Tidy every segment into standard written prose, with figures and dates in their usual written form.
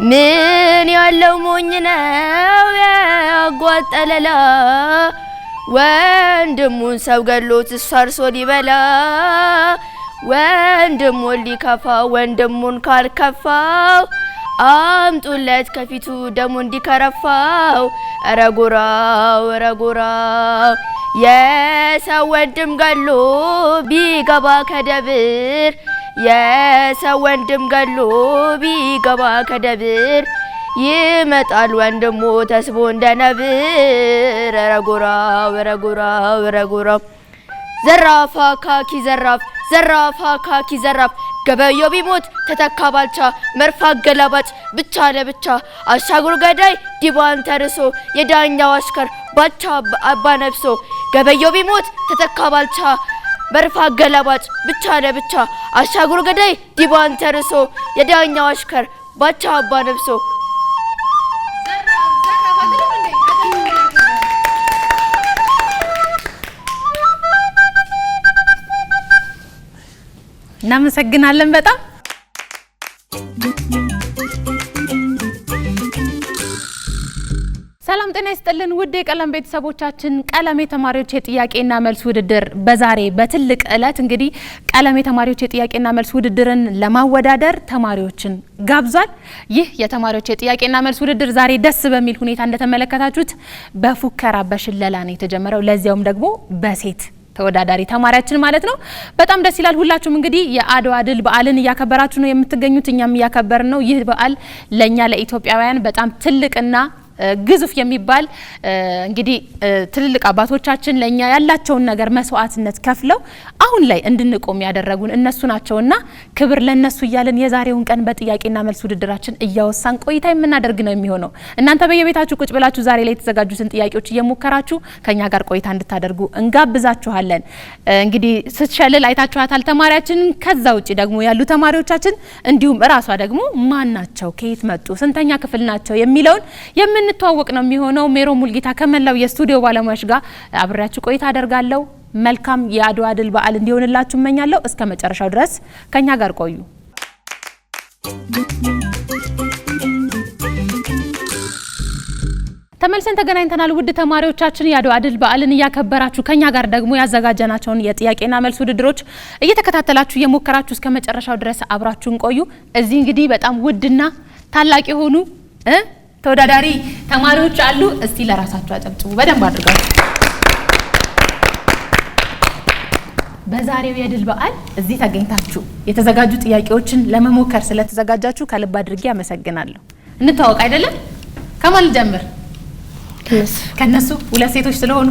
ምን ያለው ሞኝ ነው ያጓጠለላ ወንድሙን ሰው ገሎት ሰርሶ ሊበላ ወንድሙን ሊከፋ ወንድሙን ካልከፋው አምጡለት ከፊቱ ደሙ እንዲከረፋው ረጉራው የሰው ወንድም ገሎ ቢገባ ከደብር የሰው ወንድም ገሎ ቢገባ ከደብር ይመጣል ወንድሙ ተስቦ እንደነብር ረጉራው ዘራፍ አካኪ ዘራፍ ገበየው ቢሞት ተተካ ባልቻ መርፋ ገላባጭ ብቻ ለብቻ አሻግሮ ገዳይ ዲባን ተርሶ የዳኛው አሽከር ባቻ አባ ነፍሶ ገበየው ቢሞት ተተካ ባልቻ መርፋ ገላባጭ ብቻ ለብቻ አሻግሮ ገዳይ ዲባን ተርሶ የዳኛው አሽከር ባቻ አባ ነፍሶ እናመሰግናለን በጣም ሰላም ጤና ይስጥልን ውድ የቀለም ቤተሰቦቻችን ቀለም የተማሪዎች የጥያቄና መልስ ውድድር በዛሬ በትልቅ ዕለት እንግዲህ ቀለም የተማሪዎች የጥያቄና መልስ ውድድርን ለማወዳደር ተማሪዎችን ጋብዟል። ይህ የተማሪዎች የጥያቄና መልስ ውድድር ዛሬ ደስ በሚል ሁኔታ እንደተመለከታችሁት በፉከራ በሽለላ ነው የተጀመረው ለዚያውም ደግሞ በሴት ተወዳዳሪ ተማሪያችን ማለት ነው። በጣም ደስ ይላል። ሁላችሁም እንግዲህ የአድዋ ድል በዓልን እያከበራችሁ ነው የምትገኙት እኛም እያከበርን ነው። ይህ በዓል ለኛ ለኢትዮጵያውያን በጣም ትልቅና ግዙፍ የሚባል እንግዲህ ትልልቅ አባቶቻችን ለኛ ያላቸውን ነገር መስዋዕትነት ከፍለው አሁን ላይ እንድንቆም ያደረጉን እነሱ ናቸውና ክብር ለነሱ እያለን የዛሬውን ቀን በጥያቄና መልስ ውድድራችን እያወሳን ቆይታ የምናደርግ ነው የሚሆነው። እናንተ በየቤታችሁ ቁጭ ብላችሁ ዛሬ ላይ የተዘጋጁትን ጥያቄዎች እየሞከራችሁ ከኛ ጋር ቆይታ እንድታደርጉ እንጋብዛችኋለን። እንግዲህ ስትሸልል አይታችኋታል ተማሪያችን። ከዛ ውጪ ደግሞ ያሉ ተማሪዎቻችን እንዲሁም እራሷ ደግሞ ማን ናቸው፣ ከየት መጡ፣ ስንተኛ ክፍል ናቸው የሚለውን እንተዋወቅ ነው የሚሆነው። ሜሮ ሙልጌታ ከመላው የስቱዲዮ ባለሙያዎች ጋር አብሬያችሁ ቆይታ አደርጋለሁ። መልካም የአድዋ ድል በዓል እንዲሆንላችሁ እመኛለሁ። እስከ መጨረሻው ድረስ ከኛ ጋር ቆዩ። ተመልሰን ተገናኝተናል። ውድ ተማሪዎቻችን የአድዋ ድል በዓልን እያከበራችሁ ከኛ ጋር ደግሞ ያዘጋጀናቸውን የጥያቄና መልስ ውድድሮች እየተከታተላችሁ እየሞከራችሁ እስከ መጨረሻው ድረስ አብራችሁን ቆዩ። እዚህ እንግዲህ በጣም ውድና ታላቅ የሆኑ ተወዳዳሪ ተማሪዎች አሉ። እስቲ ለራሳችሁ አጨብጭቡ በደንብ አድርጋችሁ። በዛሬው የድል በዓል እዚህ ተገኝታችሁ የተዘጋጁ ጥያቄዎችን ለመሞከር ስለተዘጋጃችሁ ከልብ አድርጌ አመሰግናለሁ። እንተዋወቅ አይደለም? ከማን ጀምር? ከነሱ ሁለት ሴቶች ስለሆኑ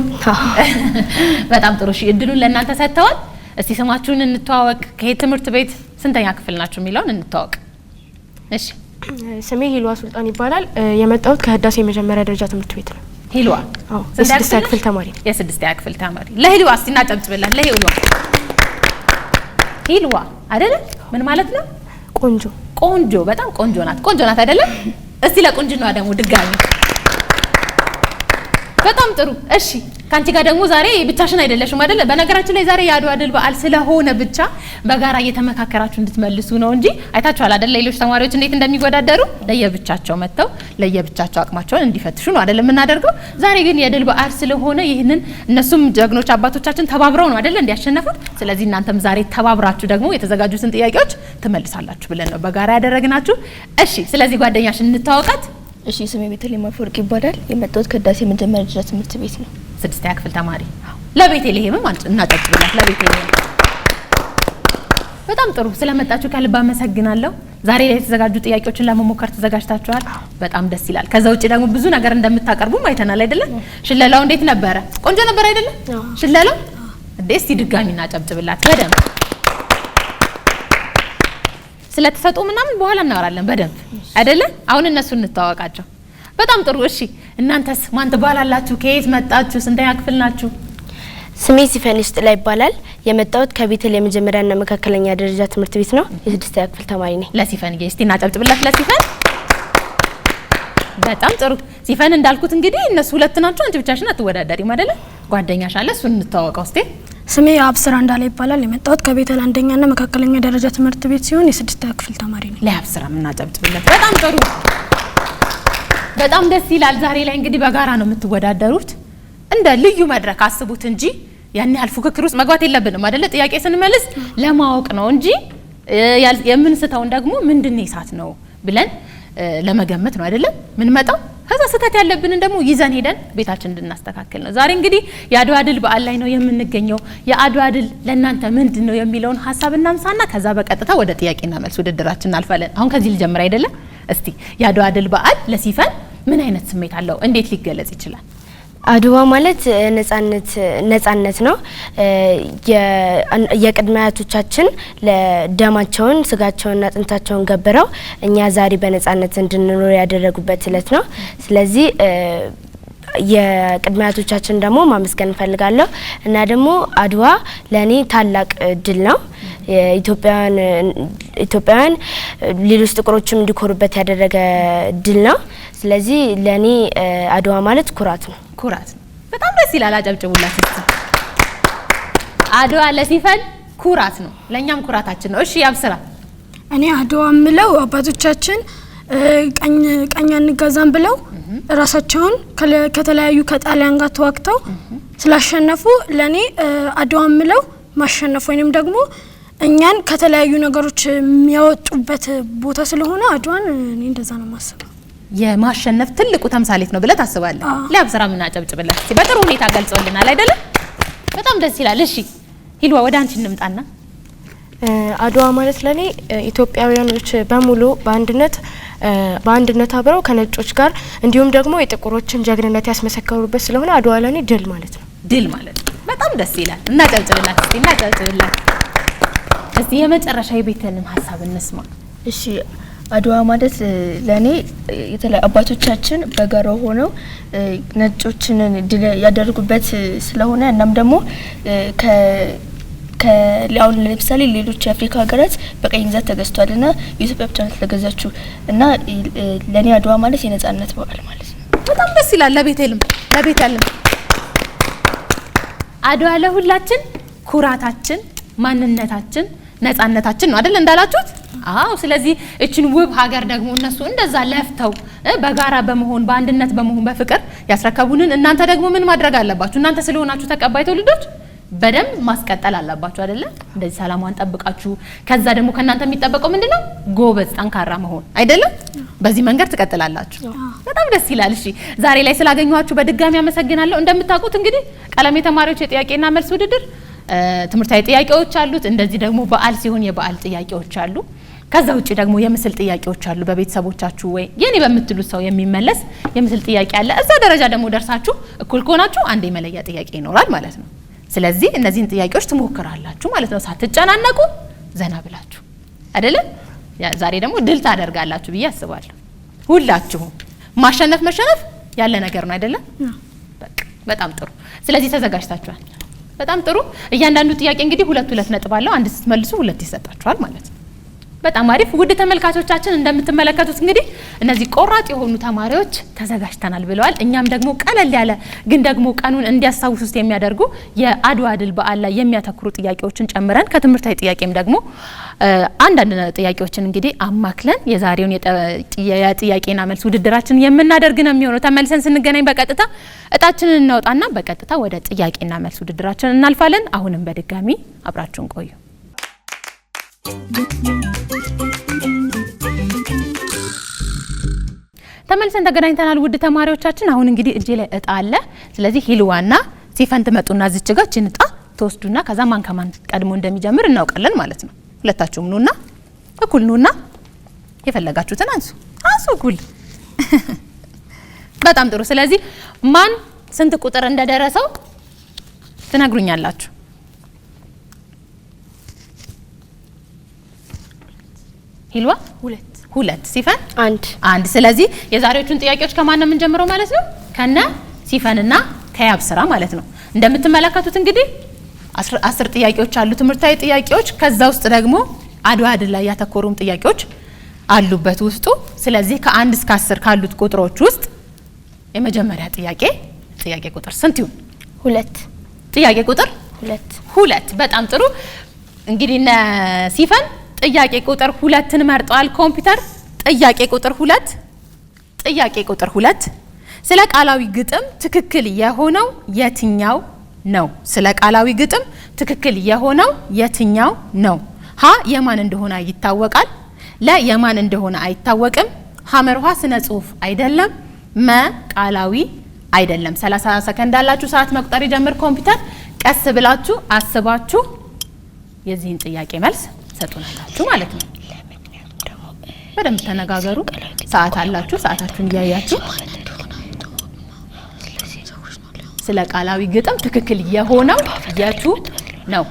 በጣም ጥሩ። እሺ እድሉን ለእናንተ ሰጥተዋል። እስቲ ስማችሁን እንተዋወቅ። ከየት ትምህርት ቤት ስንተኛ ክፍል ናችሁ የሚለውን እንተዋወቅ። እሺ ስሜ ሂልዋ ሱልጣን ይባላል። የመጣሁት ከህዳሴ የመጀመሪያ ደረጃ ትምህርት ቤት ነው። ሂልዋ የስድስተኛ ክፍል ተማሪ ነው። የስድስተኛ ክፍል ተማሪ። ለሂልዋ እስቲ እናጨብጭብላት። ሂልዋ አይደለ? ምን ማለት ነው? ቆንጆ በጣም ቆንጆ ናት አይደለ? እስቲ ለቆንጆዋ ደግሞ ድጋሚ በጣም ጥሩ። እሺ ካንቺ ጋር ደግሞ ዛሬ ብቻሽን አይደለሽም አይደለ? በነገራችን ላይ ዛሬ የአድዋ ድል በዓል ስለሆነ ብቻ በጋራ እየተመካከራችሁ እንድትመልሱ ነው እንጂ አይታችኋል አይደለ? ሌሎች ተማሪዎች እንዴት እንደሚወዳደሩ ለየብቻቸው መጥተው ለየብቻቸው አቅማቸውን እንዲፈትሹ ነው አይደለ የምናደርገው። ዛሬ ግን የድል በዓል ስለሆነ ይህንን እነሱም ጀግኖች አባቶቻችን ተባብረው ነው አይደለ እንዲያሸነፉት። ስለዚህ እናንተም ዛሬ ተባብራችሁ ደግሞ የተዘጋጁትን ጥያቄዎች ትመልሳላችሁ ብለን ነው በጋራ ያደረግናችሁ። እሺ ስለዚህ ጓደኛሽ እንተዋወቃት። እሺ ስሜ ቤተልሔም አፈወርቅ ይባላል። የመጣሁት ከህዳሴ የመጀመሪያ ደረጃ ትምህርት ቤት ነው። ስድስተኛ ክፍል ተማሪ። ለቤተልሔም እናጨብጭብላት። ለቤተልሔም በጣም ጥሩ ስለመጣችሁ ከልብ አመሰግናለሁ። ዛሬ ላይ የተዘጋጁ ጥያቄዎችን ለመሞከር ተዘጋጅታችኋል። በጣም ደስ ይላል። ከዛ ውጪ ደግሞ ብዙ ነገር እንደምታቀርቡም አይተናል አይደለ? ሽለላው እንዴት ነበረ? ቆንጆ ነበር አይደለ? ሽለላው እስቲ ድጋሚ እናጨብጭብላት በደንብ። ስለተሰጡ ምናምን በኋላ እናወራለን በደንብ አይደለ? አሁን እነሱ እንተዋወቃቸው። በጣም ጥሩ። እሺ እናንተስ ማን ትባላላችሁ? ከየት መጣችሁ? ስንተኛ ክፍል ናችሁ? ስሜ ሲፈን ይስጥላ ይባላል። የመጣሁት ከቤተል የመጀመሪያና መካከለኛ ደረጃ ትምህርት ቤት ነው። የ6ኛ ክፍል ተማሪ ነኝ። ለሲፈን እስቲ እናጨብጭብላት ለሲፈን። በጣም ጥሩ ሲፈን፣ እንዳልኩት እንግዲህ እነሱ ሁለት ናቸው፣ አንቺ ብቻሽን አትወዳደሪም አይደለ? ጓደኛሽ አለ፣ እሱን እንተዋወቀው እስቲ። ስሜ አብስራ እንዳለ ይባላል። የመጣሁት ከቤተል አንደኛና መካከለኛ ደረጃ ትምህርት ቤት ሲሆን የ6ኛ ክፍል ተማሪ ነኝ። ለአብስራ እናጨብጭብላት። በጣም ጥሩ፣ በጣም ደስ ይላል። ዛሬ ላይ እንግዲህ በጋራ ነው የምትወዳደሩት። እንደ ልዩ መድረክ አስቡት እንጂ ያን ያህል ፉክክር ውስጥ መግባት የለብንም አይደለ? ጥያቄ ስንመልስ ለማወቅ ነው እንጂ የምንስተውን ደግሞ ምንድነው ይሳት ነው ብለን ለመገመት ነው አይደለም ምን መጣው። ከዛ ስህተት ያለብንን ደግሞ ይዘን ሄደን ቤታችን እንድናስተካክል ነው። ዛሬ እንግዲህ የአድዋ ድል በዓል ላይ ነው የምንገኘው። የአድዋ ድል ለእናንተ ምንድነው የሚለውን ሀሳብ እናንሳና ከዛ በቀጥታ ወደ ጥያቄና መልስ ውድድራችን እናልፋለን። አሁን ከዚህ ልጀምር አይደለም? እስቲ የአድዋ ድል በዓል ለሲፈን ምን አይነት ስሜት አለው? እንዴት ሊገለጽ ይችላል? አድዋ ማለት ነጻነት ነው። የቅድመ አያቶቻችን ለደማቸውን ስጋቸውንና አጥንታቸውን ገብረው እኛ ዛሬ በነጻነት እንድንኖር ያደረጉበት እለት ነው። ስለዚህ የቅድመ አያቶቻችን ደግሞ ማመስገን እንፈልጋለሁ እና ደግሞ አድዋ ለኔ ታላቅ ድል ነው። ኢትዮጵያውያን ሌሎች ጥቁሮችም እንዲኮሩበት ያደረገ ድል ነው። ስለዚህ ለኔ አድዋ ማለት ኩራት ነው። ኩራት ነው። በጣም ደስ ይላል። አጨብጭቡላት እስቲ። አድዋ ለሲፈን ኩራት ነው፣ ለኛም ኩራታችን ነው። እሺ ያብስራ። እኔ አድዋ ምለው አባቶቻችን ቀኝ አንገዛም ብለው ራሳቸውን ከተለያዩ ከጣሊያን ጋር ተዋግተው ስላሸነፉ ለኔ አድዋ ምለው ማሸነፍ ወይንም ደግሞ እኛን ከተለያዩ ነገሮች የሚያወጡበት ቦታ ስለሆነ አድዋን እኔ እንደዛ ነው ማስበው። የማሸነፍ ትልቁ ተምሳሌት ነው ብለህ ታስባለህ? ለአብስራ ምን አጨብጭብላት እስቲ። በጥሩ ሁኔታ ገልጸውልናል አይደለ? በጣም ደስ ይላል። እሺ ሂልዋ ወደ አንቺ እንምጣና አድዋ ማለት ለኔ ኢትዮጵያውያኖች በሙሉ በአንድነት አብረው ከነጮች ጋር እንዲሁም ደግሞ የጥቁሮችን ጀግንነት ያስመሰከሩበት ስለሆነ አድዋ ለኔ ድል ማለት ነው። ድል ማለት ነው። በጣም ደስ ይላል። እናጨብጭብላት እስቲ፣ እናጨብጭብላት እስቲ። የመጨረሻ የቤተልን ሀሳብ እንስማ። እሺ አድዋ ማለት ለኔ አባቶቻችን በጋራ ሆነው ነጮችን ድል ያደረጉበት ስለሆነ እናም ደግሞ ከሊያውን ለምሳሌ ሌሎች የአፍሪካ ሀገራት በቀኝ ግዛት ተገዝቷልና የኢትዮጵያ ብቻ ናት ተገዛችው እና ለኔ አድዋ ማለት የነጻነት በዓል ማለት ነው። በጣም ደስ ይላል። ለቤተልም አድዋ ለሁላችን ኩራታችን፣ ማንነታችን፣ ነጻነታችን ነው አይደል እንዳላችሁት? አዎ። ስለዚህ እችን ውብ ሀገር ደግሞ እነሱ እንደዛ ለፍተው በጋራ በመሆን በአንድነት በመሆን በፍቅር ያስረከቡንን እናንተ ደግሞ ምን ማድረግ አለባችሁ? እናንተ ስለሆናችሁ ተቀባይ ትውልዶች በደንብ ማስቀጠል አለባችሁ አይደለ? እንደዚህ ሰላሟን ጠብቃችሁ ከዛ ደግሞ ከናንተ የሚጠበቀው ምንድነው? ጎበዝ ጠንካራ መሆን አይደለም? በዚህ መንገድ ትቀጥላላችሁ። በጣም ደስ ይላል። እሺ ዛሬ ላይ ስላገኘኋችሁ በድጋሚ አመሰግናለሁ። እንደምታውቁት እንግዲህ ቀለም የተማሪዎች የጥያቄና መልስ ውድድር ትምህርታዊ ጥያቄዎች አሉት። እንደዚህ ደግሞ በዓል ሲሆን የበዓል ጥያቄዎች አሉ። ከዛ ውጪ ደግሞ የምስል ጥያቄዎች አሉ። በቤተሰቦቻችሁ ወይ የኔ በምትሉት ሰው የሚመለስ የምስል ጥያቄ አለ። እዛ ደረጃ ደግሞ ደርሳችሁ እኩል ከሆናችሁ አንድ የመለያ ጥያቄ ይኖራል ማለት ነው። ስለዚህ እነዚህን ጥያቄዎች ትሞክራላችሁ ማለት ነው፣ ሳትጨናነቁ ዘና ብላችሁ አይደለ? ዛሬ ደግሞ ድል ታደርጋላችሁ ብዬ አስባለሁ። ሁላችሁም ማሸነፍ መሸነፍ ያለ ነገር ነው አይደለ? በቃ በጣም ጥሩ። ስለዚህ ተዘጋጅታችኋል። በጣም ጥሩ። እያንዳንዱ ጥያቄ እንግዲህ ሁለት ነጥብ አለው። አንድ ስትመልሱ ሁለት ይሰጣችኋል ማለት ነው። በጣም አሪፍ። ውድ ተመልካቾቻችን እንደምትመለከቱት እንግዲህ እነዚህ ቆራጥ የሆኑ ተማሪዎች ተዘጋጅተናል ብለዋል። እኛም ደግሞ ቀለል ያለ ግን ደግሞ ቀኑን እንዲያስታውሱት የሚያደርጉ የአድዋ ድል በዓል ላይ የሚያተኩሩ ጥያቄዎችን ጨምረን ከትምህርታዊ ጥያቄም ደግሞ አንዳንድ ጥያቄዎችን እንግዲህ አማክለን የዛሬውን የጥያቄና መልስ ውድድራችን የምናደርግ ነው የሚሆነው። ተመልሰን ስንገናኝ በቀጥታ እጣችንን እናውጣና በቀጥታ ወደ ጥያቄና መልስ ውድድራችን እናልፋለን። አሁንም በድጋሚ አብራችሁን ቆዩ። ተመልሰን ተገናኝተናል። ውድ ተማሪዎቻችን አሁን እንግዲህ እጄ ላይ እጣ አለ። ስለዚህ ሂልዋና ሲፈን ትመጡና እዚች ጋር እቺን እጣ ተወስዱና ከዛ ማን ከማን ቀድሞ እንደሚጀምር እናውቃለን ማለት ነው። ሁለታችሁም ኑና እኩል ኑና የፈለጋችሁትን አንሱ እኩል። በጣም ጥሩ። ስለዚህ ማን ስንት ቁጥር እንደደረሰው ትነግሩኛላችሁ። ሂልዋ ሁለት ሲፈን አንድ። ስለዚህ የዛሬዎቹን ጥያቄዎች ከማን ነው የምንጀምረው ማለት ነው? ከነ ሲፈንና ከያብስራ ማለት ነው። እንደምትመለከቱት እንግዲህ 10 ጥያቄዎች አሉ፣ ትምህርታዊ ጥያቄዎች። ከዛ ውስጥ ደግሞ አድዋ ድል ላይ ያተኮሩም ጥያቄዎች አሉበት ውስጡ። ስለዚህ ከ1 እስከ 10 ካሉት ቁጥሮች ውስጥ የመጀመሪያ ጥያቄ ቁጥር ስንት ይሁን? 2 ጥያቄ ቁጥር 2። በጣም ጥሩ። እንግዲህ ሲፈን ጥያቄ ቁጥር 2ን መርጧል። ኮምፒውተር ጥያቄ ቁጥር 2 ስለ ቃላዊ ግጥም ትክክል የሆነው የትኛው ነው? ስለ ቃላዊ ግጥም ትክክል የሆነው የትኛው ነው? ሀ የማን እንደሆነ ይታወቃል፣ ለ የማን እንደሆነ አይታወቅም፣ ሐመርሃ ስነ ጽሁፍ አይደለም፣ መ ቃላዊ አይደለም። 30 ሰከንድ አላችሁ። ሰዓት መቁጠር ይጀምር ኮምፒውተር። ቀስ ብላችሁ አስባችሁ የዚህን ጥያቄ መልስ ሰጡናላችሁ ማለት ነው። በደንብ ተነጋገሩ። ሰዓት አላችሁ። ሰዓታችሁን እያያችሁ ስለ ቃላዊ ግጥም ትክክል የሆነው የቱ ነው?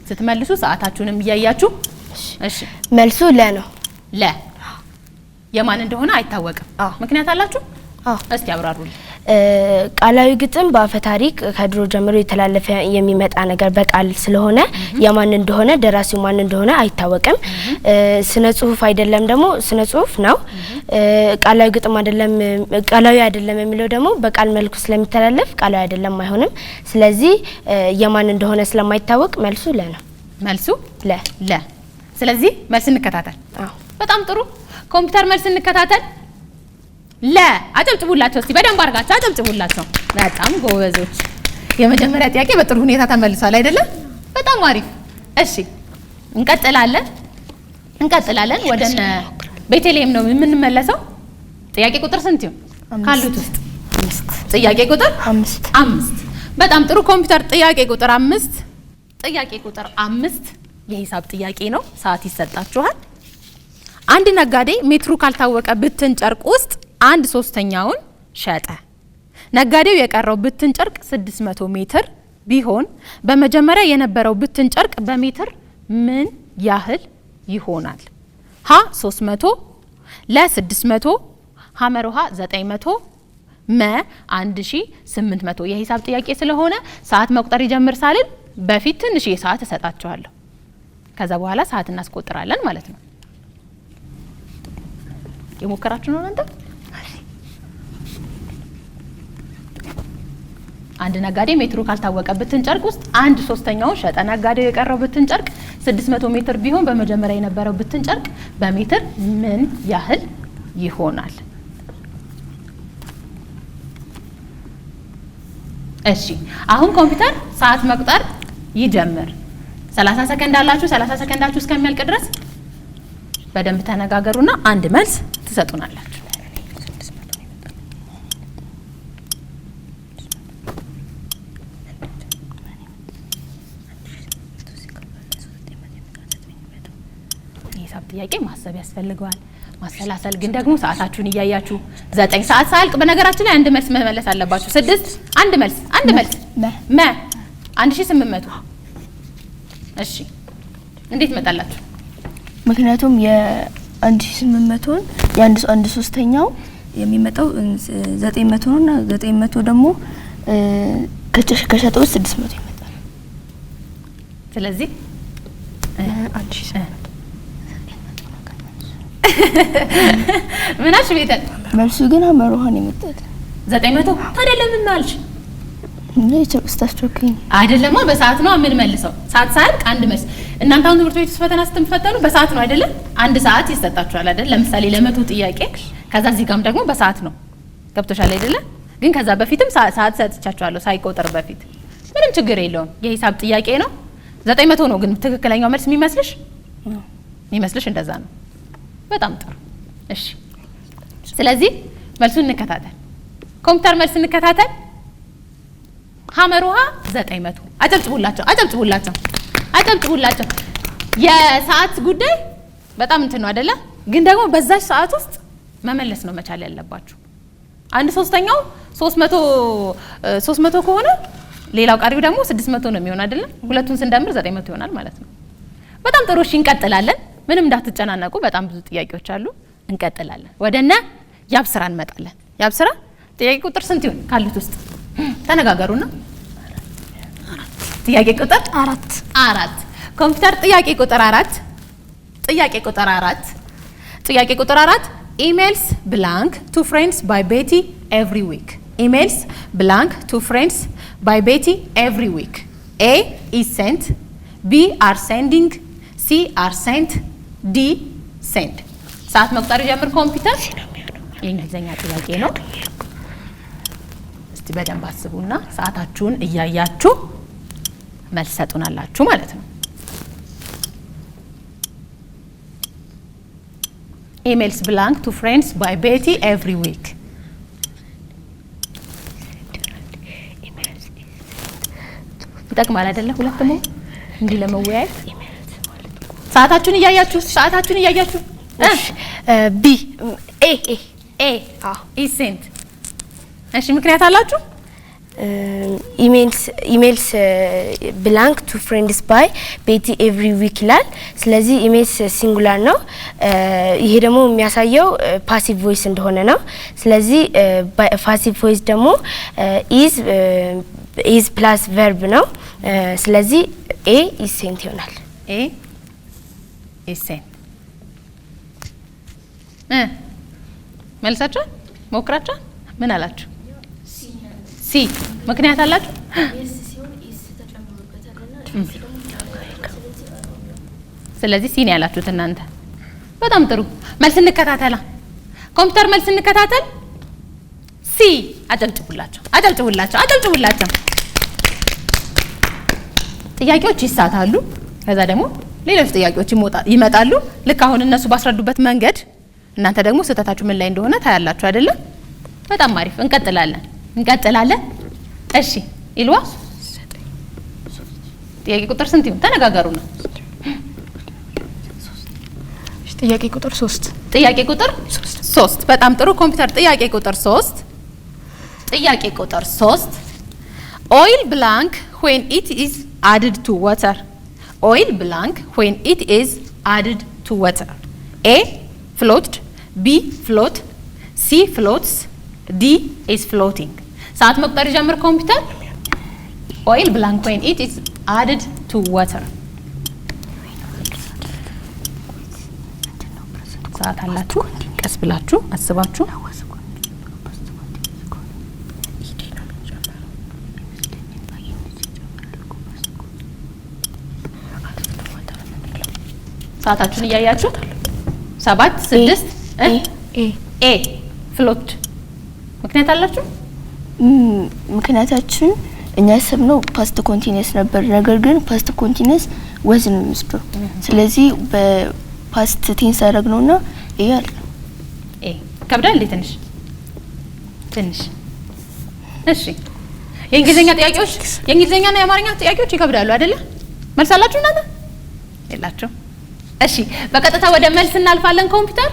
ስትመልሱ ሰዓታችሁንም እያያችሁ እሺ። መልሱ ለ ነው። ለ የማን እንደሆነ አይታወቅም። ምክንያት አላችሁ? እስቲ አብራሩልኝ። ቃላዊ ግጥም በአፈ ታሪክ ከድሮ ጀምሮ የተላለፈ የሚመጣ ነገር በቃል ስለሆነ የማን እንደሆነ ደራሲው ማን እንደሆነ አይታወቅም። ስነ ጽሁፍ አይደለም ደግሞ ስነ ጽሁፍ ነው። ቃላዊ ግጥም አይደለም ቃላዊ አይደለም የሚለው ደግሞ በቃል መልኩ ስለሚተላለፍ ቃላዊ አይደለም አይሆንም። ስለዚህ የማን እንደሆነ ስለማይታወቅ መልሱ ለ ነው። መልሱ ለ። ስለዚህ መልስ እንከታተል። በጣም ጥሩ ኮምፒውተር መልስ እንከታተል። ለ አጨብጭቡላቸው እስቲ በደንብ አድርጋችሁ አጨብጭቡላቸው። በጣም ጎበዞች። የመጀመሪያ ጥያቄ በጥሩ ሁኔታ ተመልሷል አይደለም? በጣም አሪፍ። እሺ እንቀጥላለን። ወደነ ቤተልሔም ነው የምንመለሰው። ጥያቄ ቁጥር ስንት ይሁን ካሉት ውስጥ? 5። ጥያቄ ቁጥር 5። በጣም ጥሩ ኮምፒውተር ጥያቄ ቁጥር 5 የሂሳብ ጥያቄ ነው። ሰዓት ይሰጣችኋል። አንድ ነጋዴ ሜትሩ ካልታወቀ ብትን ጨርቅ ውስጥ 1/3ኛውን ሸጠ። ነጋዴው የቀረው ብትን ጨርቅ 600 ሜትር ቢሆን በመጀመሪያ የነበረው ብትን ጨርቅ በሜትር ምን ያህል ይሆናል? ሀ 300፣ ለ 600፣ ሐመርሃ 900፣ መ 1800። የሂሳብ ጥያቄ ስለሆነ ሰዓት መቁጠር ይጀምር ሳልን በፊት ትንሽ ሰዓት እሰጣችኋለሁ። ከዛ በኋላ ሰዓት እናስቆጥራለን ማለት ነው። የሞከራችሁ ነው እናንተ? አንድ ነጋዴ ሜትሩ ካልታወቀ ብትን ጨርቅ ውስጥ 1/3ኛውን ሸጠ። ነጋዴው የቀረው ብትን ጨርቅ 600 ሜትር ቢሆን በመጀመሪያ የነበረው ብትን ጨርቅ በሜትር ምን ያህል ይሆናል? እሺ አሁን ኮምፒውተር ሰዓት መቁጠር ይጀምር። 30 ሰከንድ አላችሁ። 30 ሰከንዳችሁ እስከሚያልቅ ድረስ በደንብ ተነጋገሩና አንድ መልስ ትሰጡናላችሁ። የሂሳብ ጥያቄ ማሰብ ያስፈልገዋል። ማሰላሰል ግን ደግሞ ሰዓታችሁን እያያችሁ 9 ሰዓት ሳያልቅ በነገራችን ላይ አንድ መልስ መመለስ አለባችሁ። 6 አንድ መልስ መ 1800። እሺ እንዴት መጣላችሁ? ምክንያቱም የ1800ን የአንድ ሶስተኛው የሚመጣው 900 ነውና 900 ደግሞ ከሸጠው 600 ይመጣል። ስለዚህ 1800 ምናሽ ቤተል መልሱ ግን ሐመርሃን ይመጣል 900። ታዲያ ለምን አልሽ? ስታስቸኩኝ አይደለማ በሰዓት ነው ምን መልሰው ሰዓት ሳያልቅ አንድ መልስ። እናንተ አሁን ትምህርት ቤት ውስጥ ፈተና ስትፈተኑ በሰዓት ነው አይደለ? አንድ ሰዓት ይሰጣችኋል አይደል? ለምሳሌ ለ100 ጥያቄ ከዛ እዚህ ጋርም ደግሞ በሰዓት ነው። ገብቶሻል አይደለ? ግን ከዛ በፊትም ሰዓት ሰጥቻችኋለሁ ሳይቆጥር በፊት። ምንም ችግር የለውም። የሂሳብ ጥያቄ ነው። 900 ነው ግን ትክክለኛው መልስ የሚመስልሽ እንደዛ ነው። በጣም ጥሩ። እሺ ስለዚህ መልሱን እንከታተል። ኮምፒውተር መልስ እንከታተል። ሐመርሃ 900። አጨብጭቡላቸው። የሰዓት ጉዳይ በጣም እንትን ነው አይደለ? ግን ደግሞ በዛች ሰዓት ውስጥ መመለስ ነው መቻል ያለባችሁ። 1/3ኛው 300 ከሆነ ሌላው ቀሪው ደግሞ 600 ነው የሚሆን አይደለ? ሁለቱን ስንደምር 900 ይሆናል ማለት ነው። በጣም ጥሩ። እሺ እንቀጥላለን። ምንም እንዳትጨናነቁ። በጣም ብዙ ጥያቄዎች አሉ። እንቀጥላለን። ወደነ ያብስራ እንመጣለን። ያብስራ ጥያቄ ቁጥር ስንት ይሆን ካሉት ውስጥ ተነጋገሩና። ጥያቄ ቁጥር 4 ኮምፒውተር ጥያቄ ቁጥር 4 ጥያቄ ቁጥር 4 emails blank to friends by Betty every week. Emails blank to friends by Betty every week. A is sent, B are sending, C are sent, D send. ሰዓት መቁጠር ጀምር ኮምፒውተር። የእንግሊዘኛ ጥያቄ ነው። እስቲ በደንብ አስቡና ሰዓታችሁን እያያችሁ መልስ ሰጡናላችሁ ማለት ነው። Emails belong to friends by Betty every week. ይጠቅማል አይደለ? ሁለቱም እንዲህ ለመወያየት ሰዓታችሁን እያያችሁ ቢ ኤ is sent። እሺ ምክንያት አላችሁ? ኢሜልስ ብላንክ ቱ ፍሬንድስ ባይ ቤቲ ኤቭሪ ዊክ ይላል። ስለዚህ ኢሜልስ ሲንጉላር ነው። ይሄ ደግሞ የሚያሳየው ፓሲቭ ቮይስ እንደሆነ ነው። ስለዚህ ፓሲቭ ቮይስ ደግሞ ኢዝ ፕላስ ቨርብ ነው። ስለዚህ ኤ ኢዝ ሴንት ይሆናል። ኤ ኢዝ ሴንት መልሳችሁ ሞክራችሁ ምን አላችሁ? ሲ ምክንያት አላችሁ? ስለዚህ ሲ ነው ያላችሁት እናንተ። በጣም ጥሩ መልስ እንከታተላ። ኮምፒውተር መልስ እንከታተል። ሲ አጨብጭቡላቸው። ጥያቄዎች ይሳታሉ። ከዛ ደግሞ ሌሎች ጥያቄዎች ይመጣሉ። ልክ አሁን እነሱ ባስረዱበት መንገድ እናንተ ደግሞ ስህተታችሁ ምን ላይ እንደሆነ ታያላችሁ አይደለ? በጣም አሪፍ። እንቀጥላለን። እሺ ኢልዋ ጥያቄ ቁጥር ስንት ይሁን? ተነጋገሩ ነው። ጥያቄ ቁጥር 3 በጣም ጥሩ ኮምፒውተር ጥያቄ ቁጥር 3 oil blank when it is added to water. Oil blank when it is added to water. A floated, B float, C floats, D is floating. ሰዓት መቁጠር ጀምር ኮምፒውተር። oil blank when it is added to water. ሰዓት አላችሁ። ቀስ ብላችሁ አስባችሁ ሰዓታችሁን እያያችሁ 7 6 ኤ ፍሎት ምክንያት አላችሁ? ምክንያታችን እኛ ያሰብነው ፓስት ኮንቲኒየስ ነበር። ነገር ግን ፓስት ኮንቲኒየስ ወዝ ነው የሚወስደው። ስለዚህ በፓስት ቴንስ አደረግነውና ኤ አለ። ኤ ከብዳል እንዴ? ትንሽ እሺ። የእንግሊዘኛና የአማርኛ ጥያቄዎች ይከብዳሉ አይደለ? መልስ አላችሁ እናንተ? የላችሁ? እሺ በቀጥታ ወደ መልስ እናልፋለን። ኮምፒውተር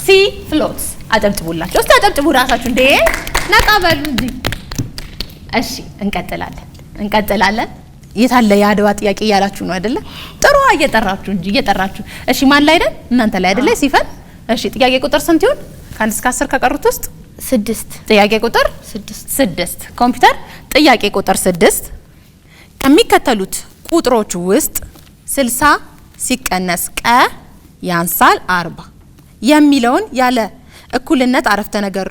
ሲ ፍሎትስ። አጨብጭቡላችሁ። እስቲ አጨብጭቡ ራሳችሁ እንዴ ነቃ በሉ እንጂ። እሺ እንቀጥላለን። የታለ የአድዋ ጥያቄ እያላችሁ ነው አይደለ? ጥሩ እየጠራችሁ እንጂ እየጠራችሁ። እሺ ማን ላይ አይደል? እናንተ ላይ አይደለ? ሲፈን እሺ ጥያቄ ቁጥር ስንት ይሁን? ከ1 እስከ 10 ከቀሩት ውስጥ 6 ጥያቄ ቁጥር 6 ኮምፒውተር ጥያቄ ቁጥር 6 ከሚከተሉት ቁጥሮች ውስጥ 60 ሲቀነስ ቀ ያንሳል 40 የሚለውን ያለ እኩልነት አረፍተ ነገር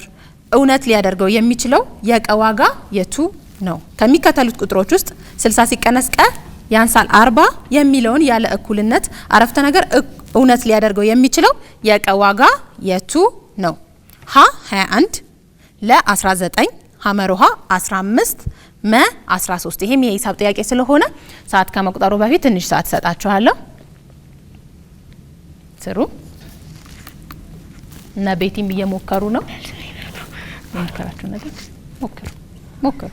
እውነት ሊያደርገው የሚችለው የቀ ዋጋ የቱ ነው? ከሚከተሉት ቁጥሮች ውስጥ 60 ሲቀነስ ቀ ያንሳል 40 የሚለውን ያለ እኩልነት አረፍተ ነገር እውነት ሊያደርገው የሚችለው የቀ ዋጋ የቱ ነው? ሀ 21 ለ 19 ሐመሮሃ 15 መ 13። ይሄም የሂሳብ ጥያቄ ስለሆነ ሰዓት ከመቁጠሩ በፊት ትንሽ ሰዓት ሰጣችኋለሁ። ስሩ እና ቤቲም እየሞከሩ ነው። ሞከራችሁ ነገር ሞክሩ።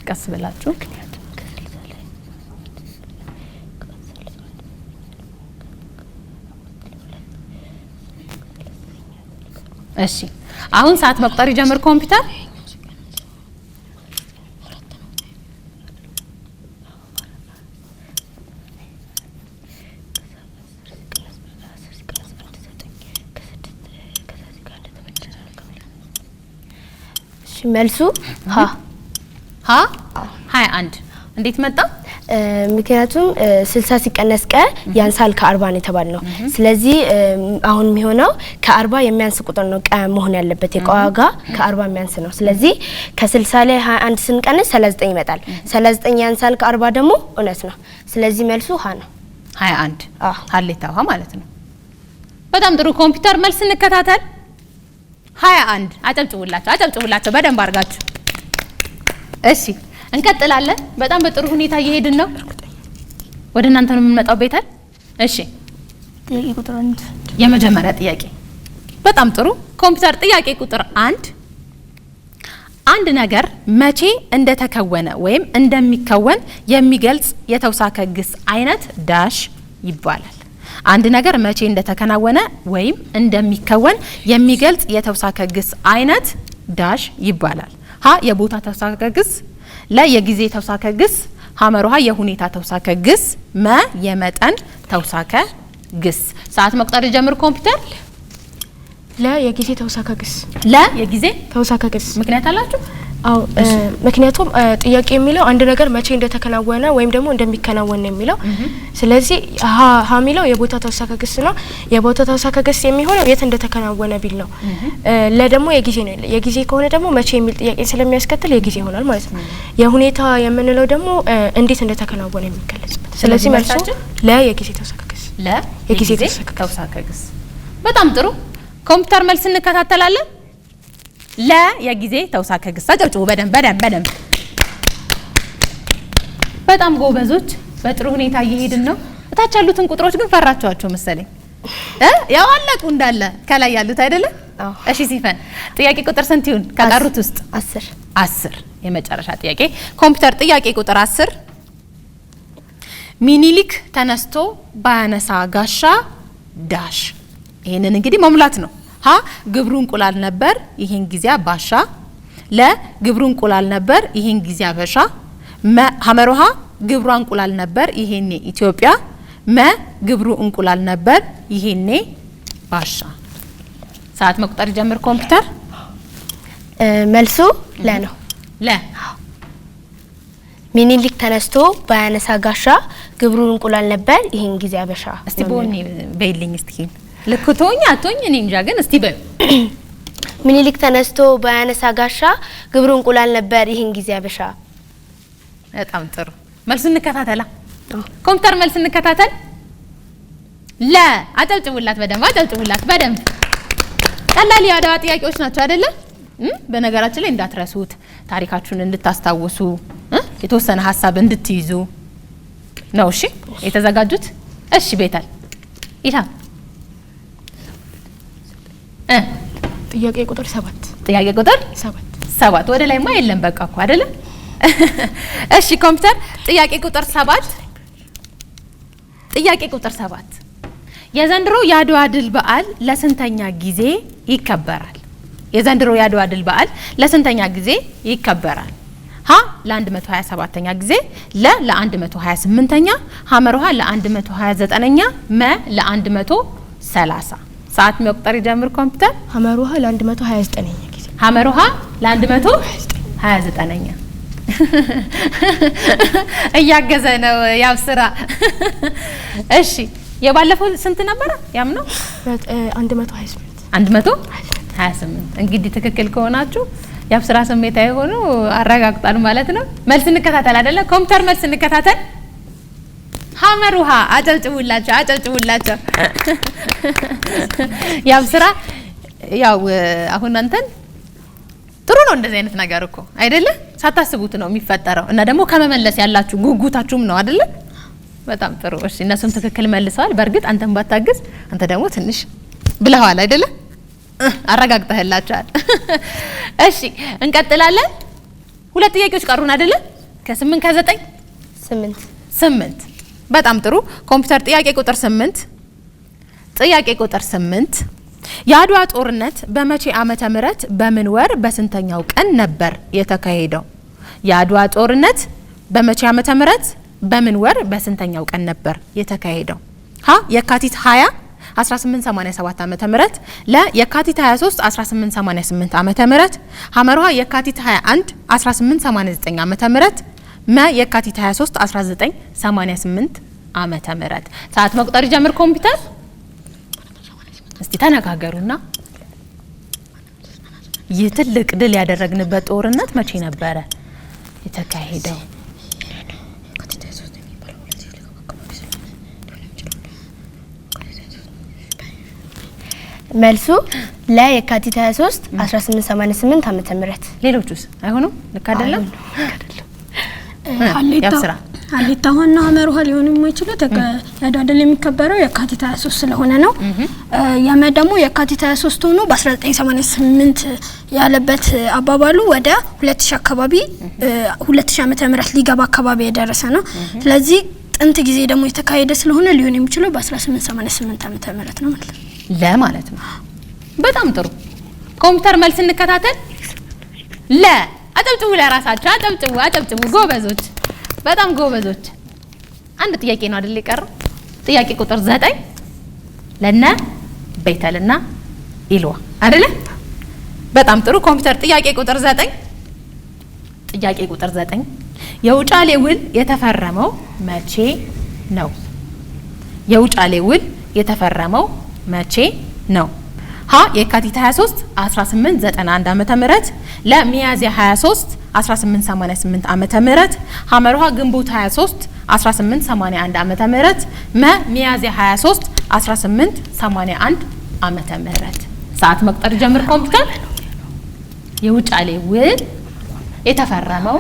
ቀስ ብላችሁ እሺ አሁን ሰዓት መቁጠር ይጀምር ኮምፒውተር። መልሱ ሀ 21 እንዴት መጣ? ምክንያቱም 60 ሲቀነስ ቀ ያንሳል ከ40 ነው የተባልነው። ስለዚህ አሁን የሚሆነው ከ40 የሚያንስ ቁጥር ነው ቀ መሆን ያለበት የቀዋጋ ከ40 የሚያንስ ነው። ስለዚህ ከ60 ላይ 21 ስንቀንስ 39 ይመጣል። 39 ያንሳል ከ40 ደግሞ እውነት ነው። ስለዚህ መልሱ ሀ ነው 21 ሀሌታ ውሃ ማለት ነው። በጣም ጥሩ ኮምፒውተር መልስ እንከታተል። 21 አጨብጭቡላቸው በደንብ አድርጋችሁ። እሺ እንቀጥላለን። በጣም በጥሩ ሁኔታ እየሄድን ነው። ወደ እናንተ ነው የምንመጣው ቤተል። እሺ ጥያቄ ቁጥር 1 የመጀመሪያ ጥያቄ በጣም ጥሩ ኮምፒውተር ጥያቄ ቁጥር 1 አንድ ነገር መቼ እንደተከወነ ወይም እንደሚከወን የሚገልጽ የተውሳከ ግስ አይነት ዳሽ ይባላል። አንድ ነገር መቼ እንደተከናወነ ወይም እንደሚከወን የሚገልጽ የተውሳከ ግስ አይነት ዳሽ ይባላል። ሀ የቦታ ተውሳከ ግስ፣ ለ የጊዜ ተውሳከ ግስ፣ ሐመሩሃ የሁኔታ ተውሳከ ግስ፣ መ የመጠን ተውሳከ ግስ። ሰዓት መቁጠር ጀምር ኮምፒውተር። ለ የጊዜ ተውሳከ ግስ። ለ የጊዜ ተውሳከ ግስ ምክንያት አላችሁ? አው ምክንያቱም ጥያቄ የሚለው አንድ ነገር መቼ እንደተከናወነ ወይም ደግሞ እንደሚከናወን ነው የሚለው። ስለዚህ ሀ የሚለው የቦታ ተውሳከ ግስ ነው። የቦታ ተውሳከ ግስ የሚሆነው የት እንደተከናወነ ቢል ነው። ለ ደግሞ የጊዜ ነው። የጊዜ ከሆነ ደግሞ መቼ የሚል ጥያቄ ስለሚያስከትል የጊዜ ይሆናል ማለት ነው። የሁኔታ የምንለው ደግሞ እንዴት እንደተከናወነ የሚገለጽበት። ስለዚህ መልሱ ለ የጊዜ ተውሳከ ግስ። ለ የጊዜ ተውሳከ ግስ። በጣም ጥሩ ኮምፒውተር መልስ እንከታተላለን። ለ የጊዜ ተውሳከ ግስ። አጨብጭቡ በደንብ። በጣም ጎበዞች፣ በጥሩ ሁኔታ እየሄድን ነው። እታች ያሉትን ቁጥሮች ግን ፈራቸዋቸው መሰለኝ። ያው አለቁ እንዳለ ከላይ ያሉት አይደለ? እሺ ሲፈን ጥያቄ ቁጥር ስንት ይሁን ከቀሩት ውስጥ? 10 የመጨረሻ ጥያቄ ኮምፒውተር ጥያቄ ቁጥር 10 ሚኒሊክ ተነስቶ ባያነሳ ጋሻ ዳሽ። ይሄንን እንግዲህ መሙላት ነው። ሀ ግብሩ እንቁላል ነበር ይሄን ጊዜ ባሻ። ለ ግብሩ እንቁላል ነበር ይሄን ጊዜ አበሻ። መ ሐመሩሃ ግብሩ እንቁላል ነበር ይሄኔ ኢትዮጵያ። መ ግብሩ እንቁላል ነበር ይሄኔ ባሻ። ሰዓት መቁጠር ጀምር ኮምፒውተር። መልሱ ለ ነው። ለ ሚኒሊክ ተነስቶ ባያነሳ ጋሻ ግብሩ እንቁላል ነበር ይሄን ጊዜ አበሻ። እስቲ ቦኒ በይልኝ እስቲ ልኩቶኛ አቶኝ እኔ እንጃ ግን እስቲ በይ። ሚኒሊክ ተነስቶ ባያነሳ ጋሻ ግብሩ እንቁላል ነበር ይሄን ጊዜ አበሻ። በጣም ጥሩ መልስ እንከታተላ። ኮምፒውተር መልስ እንከታተል። ለ አጨብጭቡላት በደንብ። ቀላል የአድዋ ጥያቄዎች ናቸው አይደለ? በነገራችን ላይ እንዳትረሱት ታሪካችሁን እንድታስታውሱ የተወሰነ ሀሳብ እንድትይዙ ነው። እሺ የተዘጋጁት? እሺ ቤታል ኢታ ጥያቄ ቁጥር 7 ጥያቄ ቁጥር 7 ወደ ላይማ የለም በቃ እኮ አይደለ? እሺ ኮምፒውተር ጥያቄ ቁጥር 7 የዘንድሮ የአድዋ ድል በዓል ለስንተኛ ጊዜ ይከበራል? የዘንድሮ የአድዋ ድል በዓል ለስንተኛ ጊዜ ይከበራል? ሀ ለ127ኛ ጊዜ፣ ለ ለ128ኛ፣ ሐመሩሃ ለ129ኛ፣ መ ለ130። ሰዓት መቁጠር ይጀምር ኮምፒውተር። ሐመሩሃ ለ129ኛ ጊዜ። ሐመሩሃ ለ129ኛ እያገዘ ነው ያው ስራ። እሺ የባለፈው ስንት ነበር? ያምነው 128 እንግዲህ ትክክል ከሆናችሁ ያው ስራ ስሜታዊ ሆኖ አረጋግጣል ማለት ነው። መልስ እንከታተል አይደለ? ኮምፒውተር መልስ እንከታተል። ሐመሩሃ አጨብጭቡላቸው። ያው ስራ ያው አሁን አንተን ጥሩ ነው እንደዚህ አይነት ነገር እኮ አይደለ? ሳታስቡት ነው የሚፈጠረው እና ደግሞ ከመመለስ ያላችሁ ጉጉታችሁም ነው አይደለ? በጣም ጥሩ። እሺ እነሱም ትክክል መልሰዋል። በእርግጥ አንተን ባታግዝ አንተ ደግሞ ትንሽ ብለዋል አይደለ? አረጋግጠህላችኋል። እሺ እንቀጥላለን። ሁለት ጥያቄዎች ቀሩን አይደለ? ከ8 ከ9 8 በጣም ጥሩ ኮምፒውተር ጥያቄ ቁጥር 8 የአድዋ ጦርነት በመቼ ዓመተ ምህረት በምን ወር በስንተኛው ቀን ነበር የተካሄደው? የአድዋ ጦርነት በመቼ ዓመተ ምህረት በምን ወር በስንተኛው ቀን ነበር የተካሄደው? ሀ የካቲት 20፣ 1887 ዓመተ ምህረት ለ የካቲት 23 1888 ዓመተ ምህረት ሐመርሃ የካቲት 21 1889 ዓመተ ምህረት መ የካቲት 23 1988 ዓመተ ምህረት ሰዓት መቁጠር ጀምር ኮምፒውተር እስቲ ተነጋገሩና ይህ ትልቅ ድል ያደረግንበት ጦርነት መቼ ነበረ የተካሄደው? መልሱ ለየካቲት 23 1888 ዓመተ ምህረት። ሌሎቹስ አይሆኑም? ልክ አይደለም? ሀሌታ ሆና ሐመርሃ ሊሆኑ የማይችሉት የአድዋ ድል የሚከበረው የካቲት 23 ስለሆነ ነው። ያመ ደግሞ የካቲት 23 ሆኖ በ1988 ያለበት አባባሉ ወደ 2000 አካባቢ 2000 ዓመተ ምህረት ሊገባ አካባቢ የደረሰ ነው። ስለዚህ ጥንት ጊዜ ደግሞ የተካሄደ ስለሆነ ሊሆን የሚችለው በ1888 ዓመተ ምህረት ነው ማለት ነው። ለማለት ነው። በጣም ጥሩ ኮምፒውተር መልስ እንከታተል። አጨብጭቡ፣ ለራሳችሁ አጨብጭቡ። ጎበዞች፣ በጣም ጎበዞች። አንድ ጥያቄ ነው አይደል የቀረው? ጥያቄ ቁጥር 9 ለነ ቤተልና ኢልዋ አይደለ? በጣም ጥሩ ኮምፒውተር። ጥያቄ ቁጥር 9 የውጫሌ ውል የተፈረመው መቼ ነው? የውጫሌ ውል የተፈረመው መቼ ነው? ሀ የካቲት 23 1891 ዓመተ ምህረት ለሚያዝያ 23 1888 ዓመተ ምህረት ሐመርሃ ግንቦት 23 1881 ዓመተ ምህረት መ ሚያዝያ 23 1881 ዓመተ ምህረት ሰዓት መቁጠር ጀምር ኮምፒውተር። የውጫሌ ውል የተፈረመው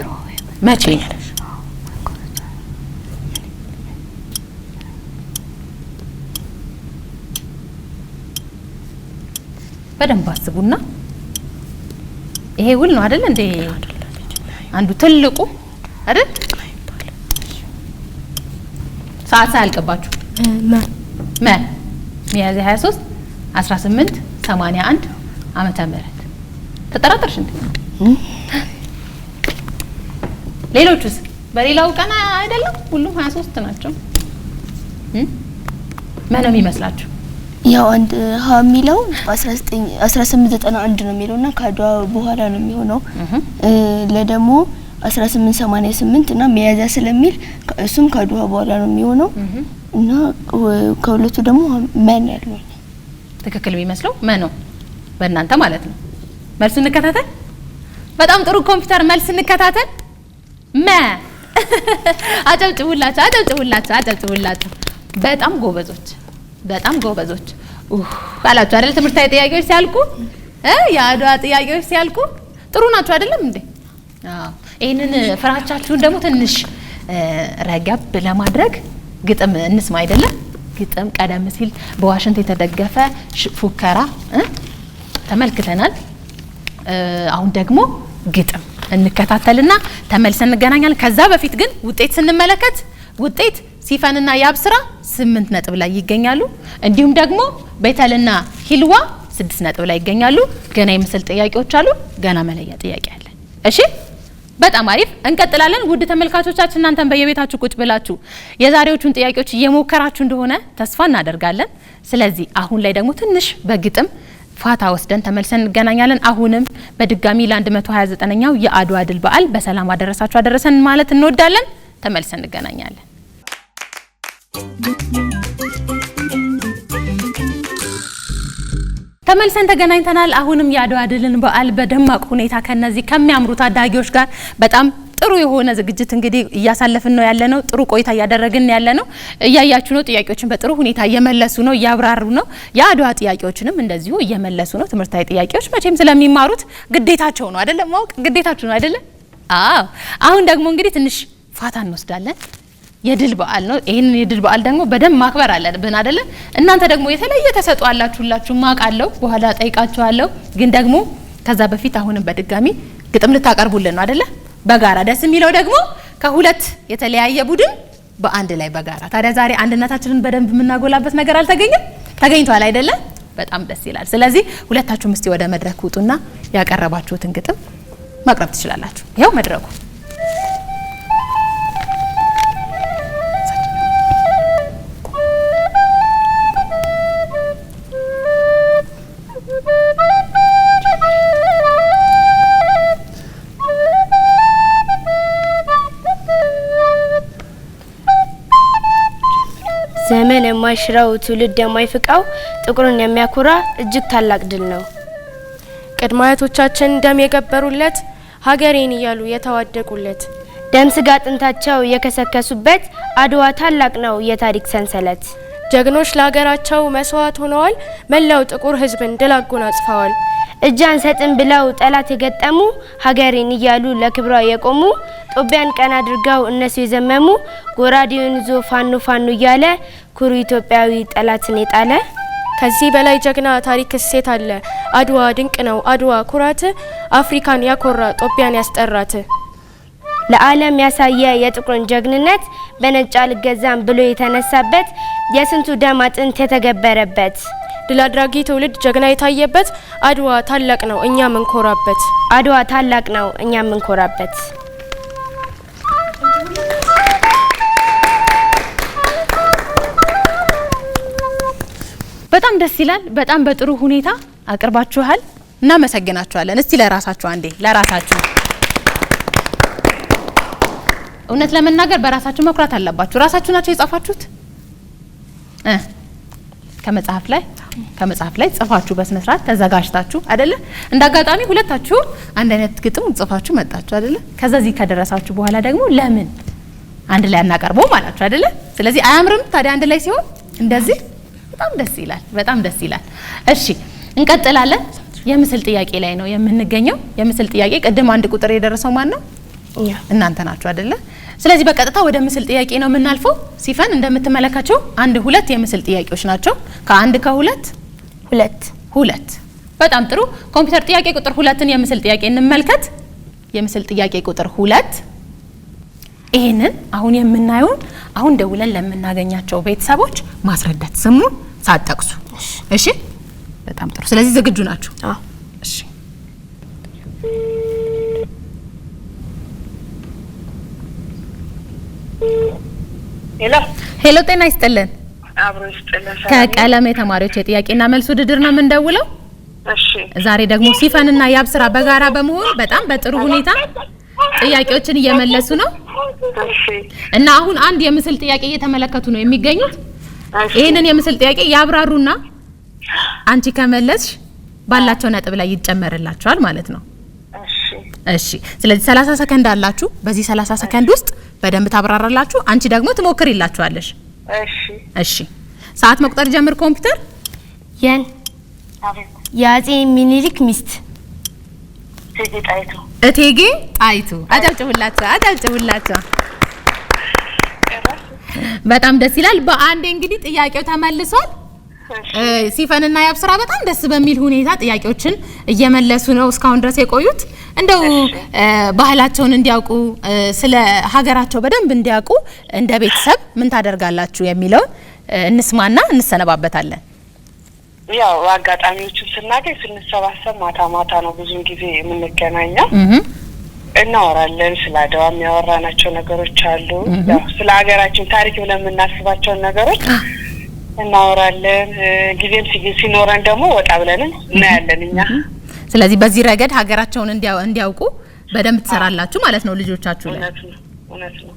መቼ ነው? በደንብ አስቡና ይሄ ውል ነው አይደል እንዴ? አንዱ ትልቁ አይደል? ሰዓት ሳያልቅባችሁ ሚያዝያ 23 1881 ዓመተ ምህረት ተጠራጠርሽ እንዴ? ሌሎቹስ በሌላው ቀን አይደለም? ሁሉም 23 ናቸው። ማን ነው የሚመስላችሁ? ያው አንድ ሀ የሚለው 1891 ነው የሚለውና ከአድዋ በኋላ ነው የሚሆነው። ለደሞ 1888 እና ሚያዝያ ስለሚል እሱም ከአድዋ በኋላ ነው የሚሆነው እና ከሁለቱ ደግሞ ማን ያለው ትክክል የሚመስለው ማን ነው በእናንተ ማለት ነው። መልስ እንከታተል። በጣም ጥሩ ኮምፒውተር መልስ እንከታተል። አጨብጭቡላችሁ። በጣም ጎበዞች አላችሁ አይደል? ትምህርታዊ ጥያቄዎች ሲያልቁ የአድዋ ጥያቄዎች ሲያልቁ ጥሩ ናችሁ አይደለም እንዴ? አዎ። ይሄንን ፍራቻችሁን ደግሞ ትንሽ ረገብ ለማድረግ ግጥም እንስማ አይደለም? ግጥም ቀደም ሲል በዋሽንት የተደገፈ ፉከራ ተመልክተናል። አሁን ደግሞ ግጥም እንከታተልና ተመልሰን እንገናኛለን። ከዛ በፊት ግን ውጤት ስንመለከት ውጤት ሲፈንና ያብስራ 8 ነጥብ ላይ ይገኛሉ። እንዲሁም ደግሞ ቤተልና ሂልዋ 6 ነጥብ ላይ ይገኛሉ። ገና የምስል ጥያቄዎች አሉ። ገና መለያ ጥያቄ አለ። እሺ በጣም አሪፍ እንቀጥላለን። ውድ ተመልካቾቻችን እናንተም በየቤታችሁ ቁጭ ብላችሁ የዛሬዎቹን ጥያቄዎች እየሞከራችሁ እንደሆነ ተስፋ እናደርጋለን። ስለዚህ አሁን ላይ ደግሞ ትንሽ በግጥም ፋታ ወስደን ተመልሰን እንገናኛለን። አሁንም በድጋሚ ለ129ኛው የአድዋ ድል በዓል በሰላም አደረሳችሁ አደረሰን ማለት እንወዳለን። ተመልሰን እንገናኛለን። ተመልሰን ተገናኝተናል። አሁንም የአድዋ ድልን በዓል በደማቅ ሁኔታ ከነዚህ ከሚያምሩ ታዳጊዎች ጋር በጣም ጥሩ የሆነ ዝግጅት እንግዲህ እያሳለፍን ነው ያለነው። ጥሩ ቆይታ እያደረግን ያለነው እያያችሁ ነው። ጥያቄዎችን በጥሩ ሁኔታ እየመለሱ ነው፣ እያብራሩ ነው። የአድዋ ጥያቄዎችንም እንደዚሁ እየመለሱ ነው። ትምህርታዊ ጥያቄዎች መቼም ስለሚማሩት ግዴታቸው ነው አይደለም? ማወቅ ግዴታችሁ ነው አይደለም? አዎ። አሁን ደግሞ እንግዲህ ትንሽ ፋታ እንወስዳለን። የድል በዓል ነው። ይሄንን የድል በዓል ደግሞ በደንብ ማክበር አለብን አይደለ? እናንተ ደግሞ የተለየ ተሰጥኦ አላችሁላችሁ ማቃለው፣ በኋላ ጠይቃችኋለሁ። ግን ደግሞ ከዛ በፊት አሁንም በድጋሚ ግጥም ልታቀርቡልን ነው አይደለ? በጋራ ደስ የሚለው ደግሞ ከሁለት የተለያየ ቡድን በአንድ ላይ በጋራ። ታዲያ ዛሬ አንድነታችንን በደንብ የምናጎላበት ነገር አልተገኘም? ተገኝቷል አይደለ? በጣም ደስ ይላል። ስለዚህ ሁለታችሁም እስቲ ወደ መድረክ ውጡና ያቀረባችሁትን ግጥም ማቅረብ ትችላላችሁ። ይሄው መድረኩ። ዘመን የማይሽረው ትውልድ የማይፍቀው ጥቁርን የሚያኮራ እጅግ ታላቅ ድል ነው። ቅድመ አያቶቻችን ደም የገበሩለት ሀገሬን እያሉ የተዋደቁለት ደም ስጋ አጥንታቸው የከሰከሱበት አድዋ ታላቅ ነው የታሪክ ሰንሰለት። ጀግኖች ለሀገራቸው መስዋዕት ሆነዋል። መላው ጥቁር ሕዝብን ድል አጎናጽፈዋል። እጅ አንሰጥም ብለው ጠላት የገጠሙ ሀገሬን እያሉ ለክብሯ የቆሙ ጦቢያን ቀን አድርገው እነሱ የዘመሙ ጎራዴውን ይዞ ፋኖ ፋኖ እያለ ኩሩ ኢትዮጵያዊ ጠላትን የጣለ ከዚህ በላይ ጀግና ታሪክ እሴት አለ። አድዋ ድንቅ ነው አድዋ ኩራት አፍሪካን ያኮራ ጦቢያን ያስጠራት ለዓለም ያሳየ የጥቁርን ጀግንነት በነጭ አልገዛም ብሎ የተነሳበት የስንቱ ደም አጥንት የተገበረበት ድል አድራጊ ትውልድ ጀግና የታየበት አድዋ ታላቅ ነው እኛ ምንኮራበት አድዋ ታላቅ ነው እኛ ምንኮራበት። በጣም ደስ ይላል። በጣም በጥሩ ሁኔታ አቅርባችኋል። እናመሰግናችኋለን። እስቲ ለራሳችሁ አንዴ ለራሳችሁ እውነት ለመናገር በራሳችሁ መኩራት አለባችሁ። ራሳችሁ ናችሁ የጻፋችሁት ከመጽሐፍ ላይ ጽፋችሁ በስነ ስርዓት ተዘጋጅታችሁ አይደለ? እንዳጋጣሚ ሁለታችሁ አንድ አይነት ግጥም ጽፋችሁ መጣችሁ አይደለ? ከዛ እዚህ ከደረሳችሁ በኋላ ደግሞ ለምን አንድ ላይ አናቀርበው ማላችሁ አይደለ? ስለዚህ አያምርም ታዲያ አንድ ላይ ሲሆን እንደዚህ በጣም ደስ ይላል። በጣም ደስ ይላል። እሺ እንቀጥላለን። የምስል ጥያቄ ላይ ነው የምንገኘው። የምስል ጥያቄ ቅድም አንድ ቁጥር የደረሰው ማን ነው? እናንተ ናችሁ አይደለ? ስለዚህ በቀጥታ ወደ ምስል ጥያቄ ነው የምናልፈው። ሲፈን እንደምትመለከቱ አንድ ሁለት የምስል ጥያቄዎች ናቸው። ከአንድ ከሁለት ሁለት። በጣም ጥሩ። ኮምፒውተር ጥያቄ ቁጥር 2ን የምስል ጥያቄ እንመልከት። የምስል ጥያቄ ቁጥር 2 ይሄንን አሁን የምናየውን አሁን ደውለን ለምናገኛቸው ቤተሰቦች ማስረዳት ስሙን ሳትጠቅሱ። እሺ በጣም ጥሩ። ስለዚህ ዝግጁ ናችሁ? አዎ። እሺ ሄሎ፣ ጤና ይስጥልን። አብሮ ይስጥልን። ከቀለም የተማሪዎች የጥያቄና መልስ ውድድር ነው የምንደውለው። እሺ ዛሬ ደግሞ ሲፈንና ያብስራ በጋራ በመሆን በጣም በጥሩ ሁኔታ ጥያቄዎችን እየመለሱ ነው። እሺ እና አሁን አንድ የምስል ጥያቄ እየተመለከቱ ነው የሚገኙት። ይሄንን የምስል ጥያቄ ያብራሩና አንቺ ከመለስሽ ባላቸው ነጥብ ላይ ይጨመርላችኋል ማለት ነው። እሺ ስለዚህ 30 ሰከንድ አላችሁ። በዚህ 30 ሰከንድ ውስጥ በደንብ ታብራራላችሁ። አንቺ ደግሞ ትሞክሪላችኋለሽ። እሺ ሰዓት መቁጠር ጀምር ኮምፒውተር። የአጼ ሚኒሊክ ሚስት እቴጌ ጣይቱ። አጨብጭቡላችሁ። በጣም ደስ ይላል። በአንዴ እንግዲህ ጥያቄው ተመልሷል። ሲፈንና ያብስራ በጣም ደስ በሚል ሁኔታ ጥያቄዎችን እየመለሱ ነው እስካሁን ድረስ የቆዩት። እንደው ባህላቸውን እንዲያውቁ ስለ ሀገራቸው በደንብ እንዲያውቁ እንደ ቤተሰብ ምን ታደርጋላችሁ የሚለውን እንስማና እንሰነባበታለን። ያው አጋጣሚዎችን ስናገኝ ስንሰባሰብ ማታ ነው ብዙን ጊዜ የምንገናኘው። እናወራለን። ስለ አድዋ የሚያወራናቸው ነገሮች አሉ። ያው ስለ ሀገራችን ታሪክ ብለን የምናስባቸውን ነገሮች እናወራለን። ጊዜም ሲኖረን ደግሞ ወጣ ብለንም እናያለን እኛ። ስለዚህ በዚህ ረገድ ሀገራቸውን እንዲያውቁ በደንብ ትሰራላችሁ ማለት ነው ልጆቻችሁ ላይ።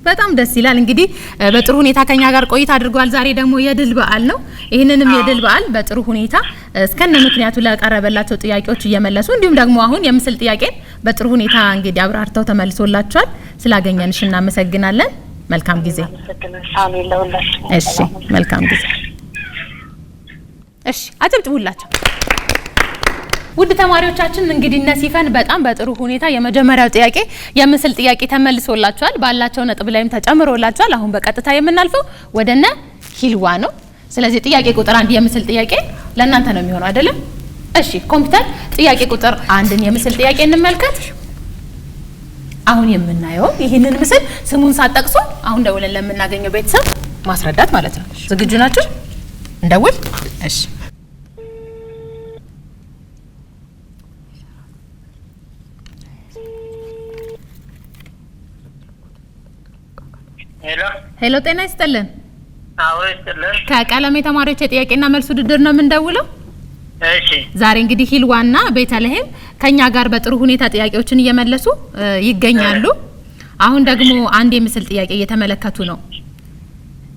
በጣም ደስ ይላል። እንግዲህ በጥሩ ሁኔታ ከኛ ጋር ቆይታ አድርጓል። ዛሬ ደግሞ የድል በዓል ነው። ይህንንም የድል በዓል በጥሩ ሁኔታ እስከነ ምክንያቱ ለቀረበላቸው ጥያቄዎች እየመለሱ እንዲሁም ደግሞ አሁን የምስል ጥያቄን በጥሩ ሁኔታ እንግዲህ አብራርተው ተመልሶላችኋል። ስላገኘንሽ እናመሰግናለን። መልካም ጊዜ። እሺ መልካም ጊዜ። እሺ አጨብጭቡላቸው። ውድ ተማሪዎቻችን እንግዲህ ሲፈን በጣም በጥሩ ሁኔታ የመጀመሪያው ጥያቄ የምስል ጥያቄ ተመልሶላችኋል። ባላቸው ነጥብ ላይም ተጨምሮላችኋል። አሁን በቀጥታ የምናልፈው ወደነ ሂልዋ ነው። ስለዚህ ጥያቄ ቁጥር 1 የምስል ጥያቄ ለእናንተ ነው የሚሆነው አይደለም? እሺ ኮምፒውተር ጥያቄ ቁጥር 1ን የምስል ጥያቄ እንመልከት። አሁን የምናየው ይህንን ምስል ስሙን ሳትጠቅሱ አሁን ደውለን ለምናገኘው ቤተሰብ ማስረዳት ማለት ነው። ዝግጁ ናችሁ? እንደውል። እሺ ሄሎ ጤና ይስጥልን። አዎ ይስጥልን። ከቀለም የተማሪዎች የጥያቄና መልስ ውድድር ነው የምንደውለው። እሺ ዛሬ እንግዲህ ሂልዋና ቤተልሔም ከኛ ጋር በጥሩ ሁኔታ ጥያቄዎችን እየመለሱ ይገኛሉ። አሁን ደግሞ አንድ የምስል ጥያቄ እየተመለከቱ ነው።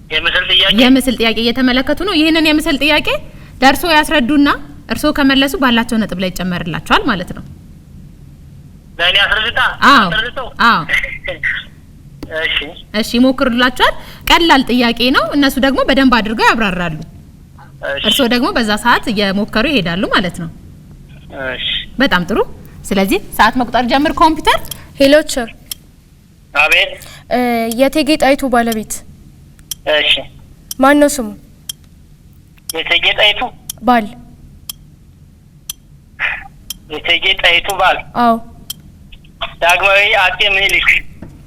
የምስል ጥያቄ እየተመለከቱ ነው። ይሄንን የምስል ጥያቄ ደርሶ ያስረዱና እርሶ ከመለሱ ባላቸው ነጥብ ላይ ይጨመርላቸዋል ማለት ነው። ለኔ አስረድታ አዎ እሺ ሞክሩላችኋል። ቀላል ጥያቄ ነው። እነሱ ደግሞ በደንብ አድርገው ያብራራሉ። እርሶ ደግሞ በዛ ሰዓት እየሞከሩ ይሄዳሉ ማለት ነው። እሺ በጣም ጥሩ። ስለዚህ ሰዓት መቁጠር ጀምር ኮምፒውተር። ሄሎ ቸር። አቤት። የእቴጌ ጣይቱ ባለቤት እሺ ማን ነው ስሙ? የእቴጌ ጣይቱ ባል። የእቴጌ ጣይቱ ባል? አዎ ዳግማዊ አጤ ምኒልክ።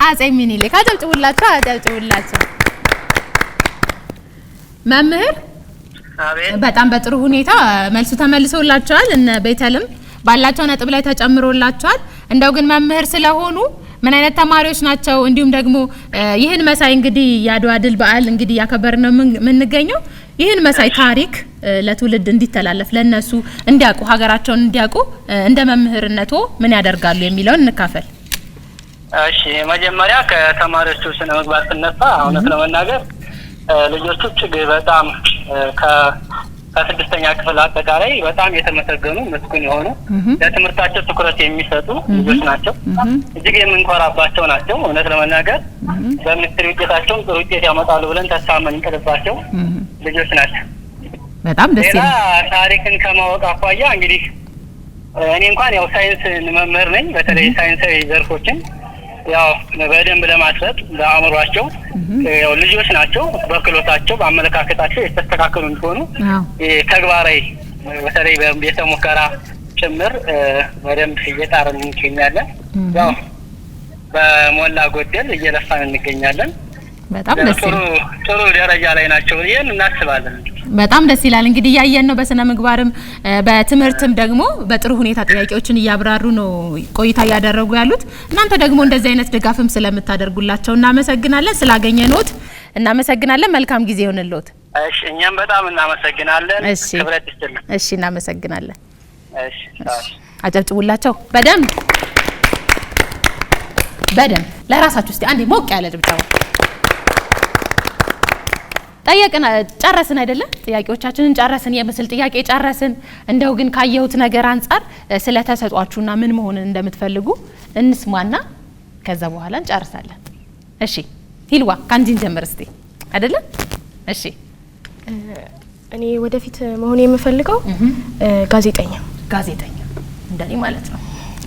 አጼ ምኒልክ። አጨብጭቡላቸው። መምህር አቤት። በጣም በጥሩ ሁኔታ መልሱ ተመልሶላቸዋል። እነ ቤተልም ባላቸው ነጥብ ላይ ተጨምሮላቸዋል። እንደው ግን መምህር ስለሆኑ ምን አይነት ተማሪዎች ናቸው? እንዲሁም ደግሞ ይህን መሳይ እንግዲህ የአድዋ ድል በዓል እንግዲህ ያከበርን ነው የምንገኘው። ይህን መሳይ ታሪክ ለትውልድ እንዲተላለፍ ለነሱ እንዲያውቁ ሀገራቸውን እንዲያውቁ እንደ መምህርነቶ ምን ያደርጋሉ የሚለውን እንካፈል። እሺ መጀመሪያ ከተማሪዎቹ ስነ ምግባር ስነሳ እውነት ለመናገር ልጆቹ እጅግ በጣም ከስድስተኛ ክፍል አጠቃላይ በጣም የተመሰገኑ ምስጉን የሆኑ ለትምህርታቸው ትኩረት የሚሰጡ ልጆች ናቸው። እጅግ የምንኮራባቸው ናቸው። እውነት ለመናገር በሚኒስትሪ ውጤታቸውም ጥሩ ውጤት ያመጣሉ ብለን ተስፋ የምንጥልባቸው ልጆች ናቸው። በጣም ደስ ይላል። ሌላ ታሪክን ከማወቅ አኳያ እንግዲህ እኔ እንኳን ያው ሳይንስ መምህር ነኝ። በተለይ ሳይንሳዊ ዘርፎችን ያው በደንብ ለማስረጥ በአእምሯቸው ያው ልጆች ናቸው። በክሎታቸው በአመለካከታቸው የተስተካከሉ እንዲሆኑ ተግባራዊ በተለይ በቤተ ሙከራ ጭምር በደንብ እየጣርን እንገኛለን። ያው በሞላ ጎደል እየለፋን እንገኛለን። በጣም ደስ ይላል። ጥሩ ደረጃ ላይ ናቸው ይሄን እናስባለን። በጣም ደስ ይላል። እንግዲህ ያየን ነው በስነ ምግባርም በትምህርትም ደግሞ በጥሩ ሁኔታ ጥያቄዎችን እያብራሩ ነው ቆይታ እያደረጉ ያሉት። እናንተ ደግሞ እንደዚህ አይነት ድጋፍም ስለምታደርጉላቸው እናመሰግናለን። ስላገኘነዎት እናመሰግናለን። መልካም ጊዜ ይሁንልዎት። እሺ እኛም በጣም እናመሰግናለን። ክብረት ይስጥልን። እሺ እናመሰግናለን። እሺ አጨብጭቡላቸው በደንብ ለራሳችሁ እስቲ አንዴ ሞቅ ያለ ድብጨባ። ጠየቅን ጨረስን አይደለ? ጥያቄዎቻችንን ጨረስን፣ የምስል ጥያቄ ጨረስን። እንደው ግን ካየሁት ነገር አንፃር ስለተሰጧችሁና ምን መሆን እንደምትፈልጉ እንስማና ከዛ በኋላ እንጨርሳለን። እሺ ሂልዋ ካንቺን ጀምር እስቲ አይደለ? እሺ እኔ ወደፊት መሆን የምፈልገው ጋዜጠኛ እንደኔ ማለት ነው።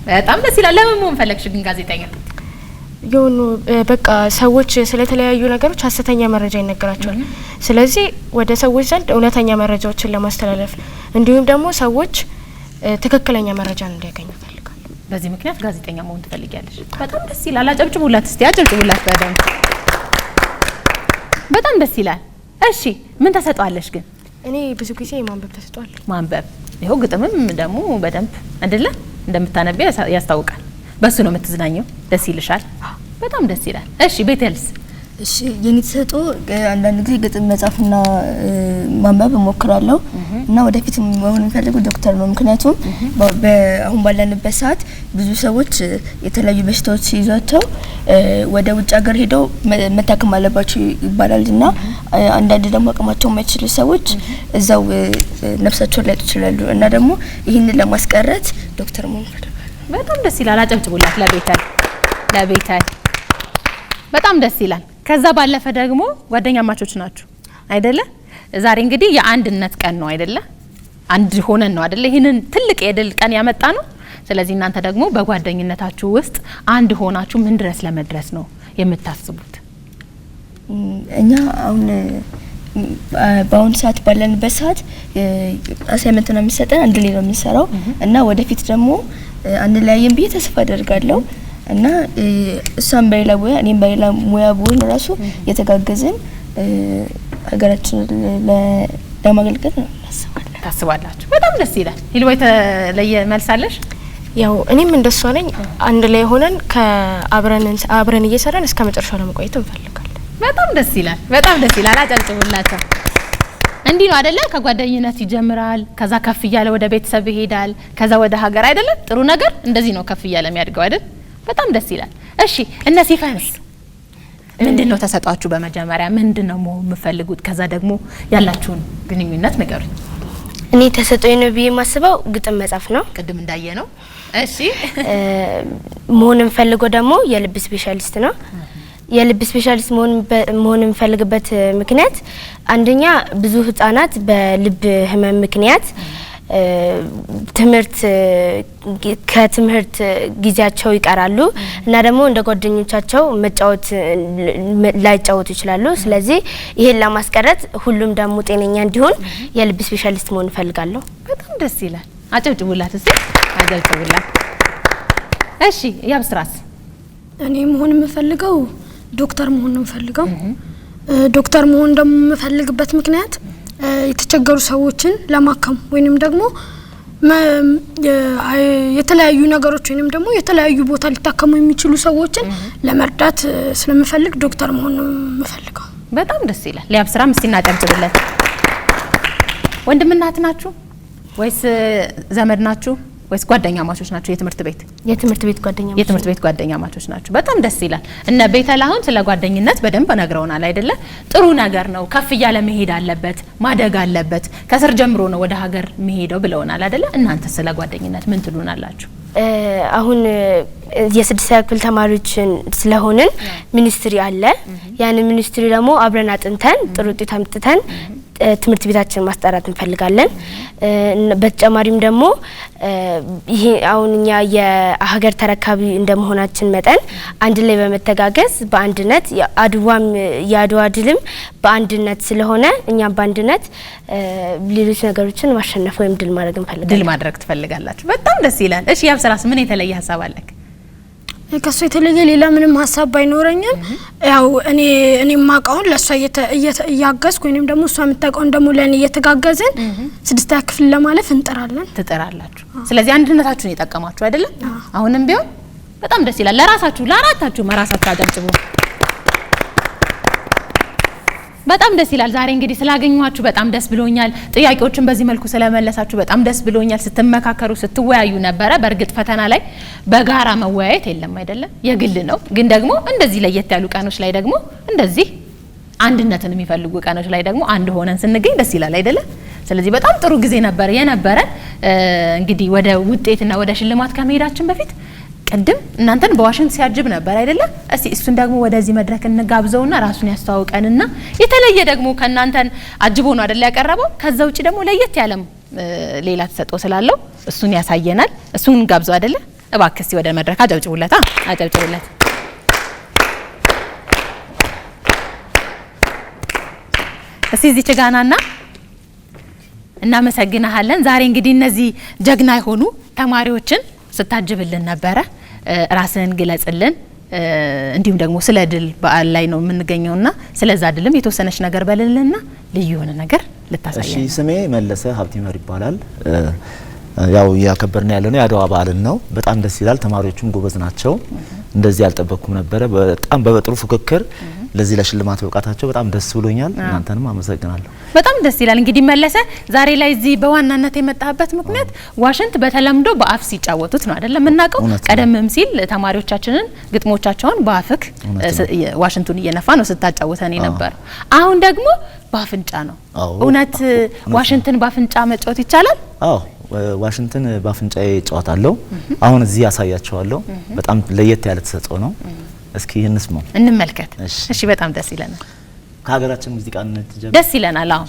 በጣም ደስ ይላል። ለምን መሆን ፈለግሽ ግን ጋዜጠኛ? የሆኑ በቃ ሰዎች ስለተለያዩ ነገሮች ሀሰተኛ መረጃ ይነገራቸዋል። ስለዚህ ወደ ሰዎች ዘንድ እውነተኛ መረጃዎችን ለማስተላለፍ እንዲሁም ደግሞ ሰዎች ትክክለኛ መረጃን እንዲያገኙ ፈልጋለሁ። በዚህ ምክንያት ጋዜጠኛ መሆን ትፈልጊያለሽ? በጣም ደስ ይላል። አጨብጭቡላት እስቲ አጨብጭቡላት በደንብ። በጣም ደስ ይላል። እሺ ምን ተሰጧለሽ ግን? እኔ ብዙ ጊዜ ማንበብ ተሰጧል። ማንበብ ይኸው ግጥምም ደግሞ በደንብ አይደለ እንደምታነቢ ያስታውቃል። በሱ ነው የምትዝናኘው። ደስ ይልሻል? በጣም ደስ ይላል። እሺ ቤተልስ? እሺ የኔ ተሰጥኦ አንዳንድ ጊዜ ግጥም መጻፍና ማንበብ እሞክራለሁ እና ወደፊት መሆን የምፈልገው ዶክተር ነው። ምክንያቱም አሁን ባለንበት ሰዓት ብዙ ሰዎች የተለያዩ በሽታዎች ሲይዟቸው ወደ ውጭ ሀገር ሄደው መታከም አለባቸው ይባላል እና አንዳንድ ደግሞ አቅማቸው የማይችሉ ሰዎች እዛው ነፍሳቸውን ሊያጡ ይችላሉ እና ደግሞ ይህንን ለማስቀረት ዶክተር መሆን እፈልጋለሁ። በጣም ደስ ይላል። አጨብጭቡላት ለቤተል በጣም ደስ ይላል። ከዛ ባለፈ ደግሞ ጓደኛማቾች ናችሁ አይደለ? ዛሬ እንግዲህ የአንድነት ቀን ነው አይደለ? አንድ ሆነን ነው አይደለ? ይሄንን ትልቅ የድል ቀን ያመጣ ነው። ስለዚህ እናንተ ደግሞ በጓደኝነታችሁ ውስጥ አንድ ሆናችሁ ምን ድረስ ለመድረስ ነው የምታስቡት? እኛ አሁን በአሁኑ ሰዓት ባለንበት ሰዓት አሳይመንት ነው የሚሰጠን፣ አንድ ላይ ነው የምንሰራው እና ወደፊት ደግሞ አንለያየን ብዬ ተስፋ አደርጋለሁ እና እሷም በሌላ ሙያ እኔም በሌላ ሙያ ብሆን ራሱ የተጋገዝን ሀገራችንን ለማገልገል ነው ታስባላችሁ። በጣም ደስ ይላል። ሂልዋ የተለየ መልሳለሽ? ያው እኔም እንደሷ ነኝ። አንድ ላይ ሆነን አብረን እየሰራን እስከ መጨረሻው ለመቆየት እንፈልጋለን። በጣም ደስ ይላል። አጨብጭቡላቸው። እንዲህ ነው አይደለ? ከጓደኝነት ይጀምራል፣ ከዛ ከፍ እያለ ወደ ቤተሰብ ይሄዳል፣ ከዛ ወደ ሀገር አይደለ? ጥሩ ነገር እንደዚህ ነው ከፍ እያለ የሚያድገው አይደል? በጣም ደስ ይላል። እሺ እነ ሲፈንስ ምንድነው ተሰጣችሁ? በመጀመሪያ ምንድነው የምፈልጉት? ከዛ ደግሞ ያላችሁን ግንኙነት ንገሩኝ። እኔ ተሰጥቶኝ ነው ብዬ ማስበው ግጥም መጻፍ ነው። ቅድም እንዳየ ነው። እሺ መሆን የምፈልገው ደግሞ የልብ ስፔሻሊስት ነው። የልብ ስፔሻሊስት መሆን የምፈልግበት ምክንያት አንደኛ ብዙ ህጻናት በልብ ህመም ምክንያት ከትምህርት ጊዜያቸው ይቀራሉ እና ደግሞ እንደ ጓደኞቻቸው መጫወት ላይጫወቱ ይችላሉ። ስለዚህ ይሄን ለማስቀረት ሁሉም ደግሞ ጤነኛ እንዲሆን የልብ ስፔሻሊስት መሆን እፈልጋለሁ። በጣም ደስ ይላል። አጨብጭቡላት እስቲ፣ አጨብጭቡላት። እሺ ያብስራስ? እኔ መሆን የምፈልገው ዶክተር መሆን ነው የምፈልገው። ዶክተር መሆን ደግሞ የምፈልግበት ምክንያት የተቸገሩ ሰዎችን ለማከም ወይንም ደግሞ የተለያዩ ነገሮች ወይንም ደግሞ የተለያዩ ቦታ ሊታከሙ የሚችሉ ሰዎችን ለመርዳት ስለምፈልግ ዶክተር መሆን ነው የምፈልገው። በጣም ደስ ይላል። ሊያብስራም እስቲ እናጨብጭብለት። ወንድምና እህት ናችሁ ወይስ ዘመድ ናችሁ ወይስ ጓደኛ ማቾች ናችሁ? የትምህርት ቤት ጓደኛ ማቾች ናችሁ። በጣም ደስ ይላል። እነ ቤተላሁን ስለ ጓደኝነት በደንብ ነግረውናል አይደለ? ጥሩ ነገር ነው፣ ከፍ እያለ መሄድ አለበት፣ ማደግ አለበት፣ ከስር ጀምሮ ነው ወደ ሀገር መሄደው ብለውናል አይደለ? እናንተ ስለ ጓደኝነት ምን ትሉናላችሁ? አሁን የስድስተኛ ክፍል ተማሪዎችን ስለሆንን ሚኒስትሪ አለ። ያንን ሚኒስትሪ ደግሞ አብረን አጥንተን ጥሩ ውጤት አምጥተን ትምህርት ቤታችን ማስጠራት እንፈልጋለን። በተጨማሪም ደግሞ ይሄ አሁን እኛ የሀገር ተረካቢ እንደመሆናችን መጠን አንድ ላይ በመተጋገዝ በአንድነት የአድዋ ድልም በአንድነት ስለሆነ እኛም በአንድነት ሌሎች ነገሮችን ማሸነፍ ወይም ድል ማድረግ እንፈልጋለን። ድል ማድረግ ትፈልጋላችሁ? በጣም ደስ ይላል። እሺ ያብስራስ ምን የተለየ ሀሳብ አለክ? ከሱ የተለየ ሌላ ምንም ሀሳብ ባይኖረኝም ያው እኔ ማቃውን ለሷ እያገዝኩ ወይንም ደግሞ እሷ የምታውቀውን ደግሞ ለኔ እየተጋገዝን ስድስተኛ ክፍል ለማለፍ ትጥራላችሁ። ስለዚህ አንድነታችሁን እየጠቀማችሁ አይደለም? አሁንም ቢሆን በጣም ደስ ይላል። ለራሳችሁ ለአራታችሁ መራሳችሁ አጨብጭቡ። በጣም ደስ ይላል። ዛሬ እንግዲህ ስላገኘኋችሁ በጣም ደስ ብሎኛል። ጥያቄዎችን በዚህ መልኩ ስለመለሳችሁ በጣም ደስ ብሎኛል። ስትመካከሩ ስትወያዩ ነበረ። በእርግጥ ፈተና ላይ በጋራ መወያየት የለም አይደለም፣ የግል ነው። ግን ደግሞ እንደዚህ ለየት ያሉ ቀኖች ላይ ደግሞ እንደዚህ አንድነትን የሚፈልጉ ቀኖች ላይ ደግሞ አንድ ሆነን ስንገኝ ደስ ይላል አይደለም? ስለዚህ በጣም ጥሩ ጊዜ ነበር የነበረ። እንግዲህ ወደ ውጤትና ወደ ሽልማት ከመሄዳችን በፊት ቅድም እናንተን በዋሽንት ሲያጅብ ነበር አይደለ? እስቲ እሱን ደግሞ ወደዚህ መድረክ እንጋብዘውና ራሱን ያስተዋውቀንና የተለየ ደግሞ ከእናንተን አጅቦ ነው አይደለ ያቀረበው። ከዛ ውጪ ደግሞ ለየት ያለም ሌላ ተሰጥኦ ስላለው እሱን ያሳየናል። እሱን ጋብዘው አይደለ? እባክህ እስቲ ወደ መድረክ አጨብጭቡለት፣ አጨብጭቡለት። እስቲ እዚህ ችጋናና እናመሰግናለን። ዛሬ እንግዲህ እነዚህ ጀግና የሆኑ ተማሪዎችን ስታጅብልን ነበረ። ራስን ግለጽልን። እንዲሁም ደግሞ ስለ ድል በዓል ላይ ነው የምንገኘውና ስለዛ ድልም የተወሰነች ነገር በልልና ልዩ የሆነ ነገር ልታሳየን። እሺ፣ ስሜ መለሰ ሀብቲመር ይባላል። ያው ያከበርና ያለነው የአድዋ በዓልን ነው። በጣም ደስ ይላል። ተማሪዎቹም ጎበዝ ናቸው። እንደዚህ ያልጠበቅኩም ነበረ። በጣም በጥሩ ፉክክር ለዚህ ለሽልማት በቃታቸው በጣም ደስ ብሎኛል። እናንተንም አመሰግናለሁ። በጣም ደስ ይላል። እንግዲህ መለሰ ዛሬ ላይ እዚህ በዋናነት የመጣበት ምክንያት ዋሽንት በተለምዶ በአፍ ሲጫወቱት ነው አይደለም እናቀው። ቀደምም ሲል ተማሪዎቻችንን ግጥሞቻቸውን በአፍክ ዋሽንቱን እየነፋ ነው ስታጫውተን ነበር። አሁን ደግሞ በአፍንጫ ነው። እውነት ዋሽንትን በአፍንጫ መጫወት ይቻላል? አዎ፣ ዋሽንትን በአፍንጫዬ እጫወታለሁ። አሁን እዚህ ያሳያቸዋለሁ። በጣም ለየት ያለ ተሰጥኦ ነው። እስኪ እንስማው፣ እንመልከት። እሺ፣ በጣም ደስ ይለናል። ከሀገራችን ሙዚቃ እንጀምር። ደስ ይለናል። አሁን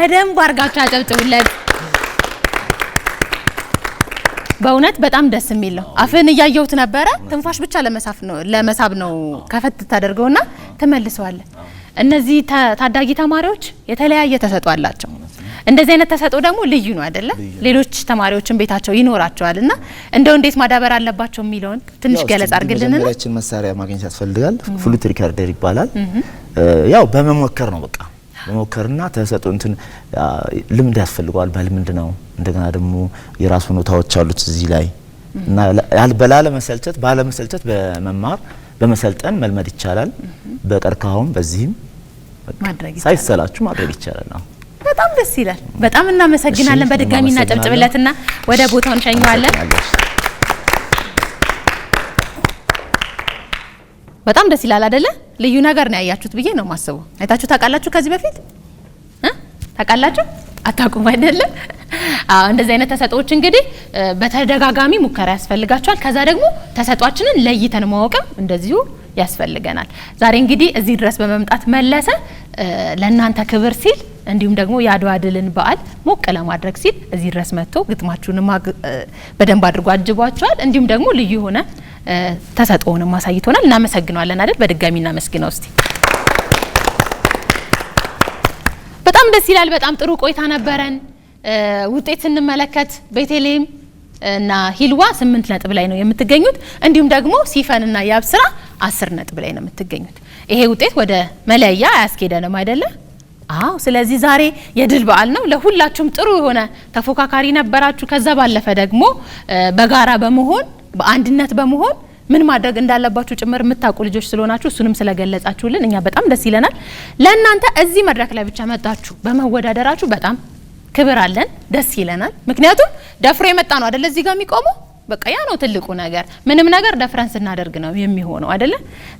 በደንብ አርጋችሁ አጨብጭቡለት። በእውነት በጣም ደስ የሚል ነው። አፍን እያየሁት ነበረ። ትንፋሽ ብቻ ለመሳብ ነው ከፈት ታደርገውና ተመልሰዋለህ። እነዚህ ታዳጊ ተማሪዎች የተለያየ ተሰጥኦ አላቸው። እንደዚህ አይነት ተሰጥኦ ደግሞ ልዩ ነው አይደለ? ሌሎች ተማሪዎችን ቤታቸው ይኖራቸዋልና እንደው እንዴት ማዳበር አለባቸው የሚለውን ትንሽ ገለጻ አድርግልንና መጀመሪያችን መሳሪያ ማግኘት ያስፈልጋል። ፍሉት ሪከርደር ይባላል። ያው በመሞከር ነው በቃ በመሞከርና ተሰጥኦ እንትን ልምድ ያስፈልገዋል። በልምድ ነው። እንደገና ደግሞ የራሱ ኖታዎች አሉት እዚህ ላይ እና ባለመሰልቸት በመማር በመሰልጠን መልመድ ይቻላል። በቀርካውም በዚህም ሳይሰላችሁ ማድረግ ይቻላል ነው። በጣም ደስ ይላል። በጣም እናመሰግናለን። በድጋሚ እናጨብጭብለትና ወደ ቦታው እንሸኘዋለን። በጣም ደስ ይላል አይደለ? ልዩ ነገር ነው ያያችሁት ብዬ ነው ማስበው። አይታችሁ ታውቃላችሁ ከዚህ በፊት ታውቃላችሁ? አታውቁም አይደለ? አዎ እንደዚህ አይነት ተሰጥኦዎች እንግዲህ በተደጋጋሚ ሙከራ ያስፈልጋቸዋል። ከዛ ደግሞ ተሰጥኦአችንን ለይተን ማወቅም እንደዚሁ ያስፈልገናል። ዛሬ እንግዲህ እዚህ ድረስ በመምጣት መለሰ ለእናንተ ክብር ሲል እንዲሁም ደግሞ የአድዋ ድልን በዓል ሞቅ ለማድረግ ሲል እዚህ ድረስ መጥቶ ግጥማችሁንም በደንብ አድርጎ አጅቧቸዋል። እንዲሁም ደግሞ ልዩ ሆነ ተሰጥኦንም ማሳይቶናል። እናመሰግናለን አይደል? በድጋሚ እናመስግነው እስቲ። በጣም ደስ ይላል። በጣም ጥሩ ቆይታ ነበረን። ውጤት ስንመለከት ቤተልሔም እና ሂልዋ 8 ነጥብ ላይ ነው የምትገኙት። እንዲሁም ደግሞ ሲፈን እና ያብስራ 10 ነጥብ ላይ ነው የምትገኙት። ይሄ ውጤት ወደ መለያ አያስኬደንም አይደለ? አዎ። ስለዚህ ዛሬ የድል በዓል ነው። ለሁላችሁም ጥሩ የሆነ ተፎካካሪ ነበራችሁ። ከዛ ባለፈ ደግሞ በጋራ በመሆን በአንድነት በመሆን ምን ማድረግ እንዳለባችሁ ጭምር የምታውቁ ልጆች ስለሆናችሁ እሱንም ስለገለጻችሁልን እኛ በጣም ደስ ይለናል። ለእናንተ እዚህ መድረክ ላይ ብቻ መጣችሁ በመወዳደራችሁ በጣም ክብር አለን፣ ደስ ይለናል። ምክንያቱም ደፍሮ የመጣ ነው አይደለ? እዚህ ጋር የሚቆመው በቃ ያ ነው ትልቁ ነገር። ምንም ነገር ደፍረን ስናደርግ ነው የሚሆነው አይደለ?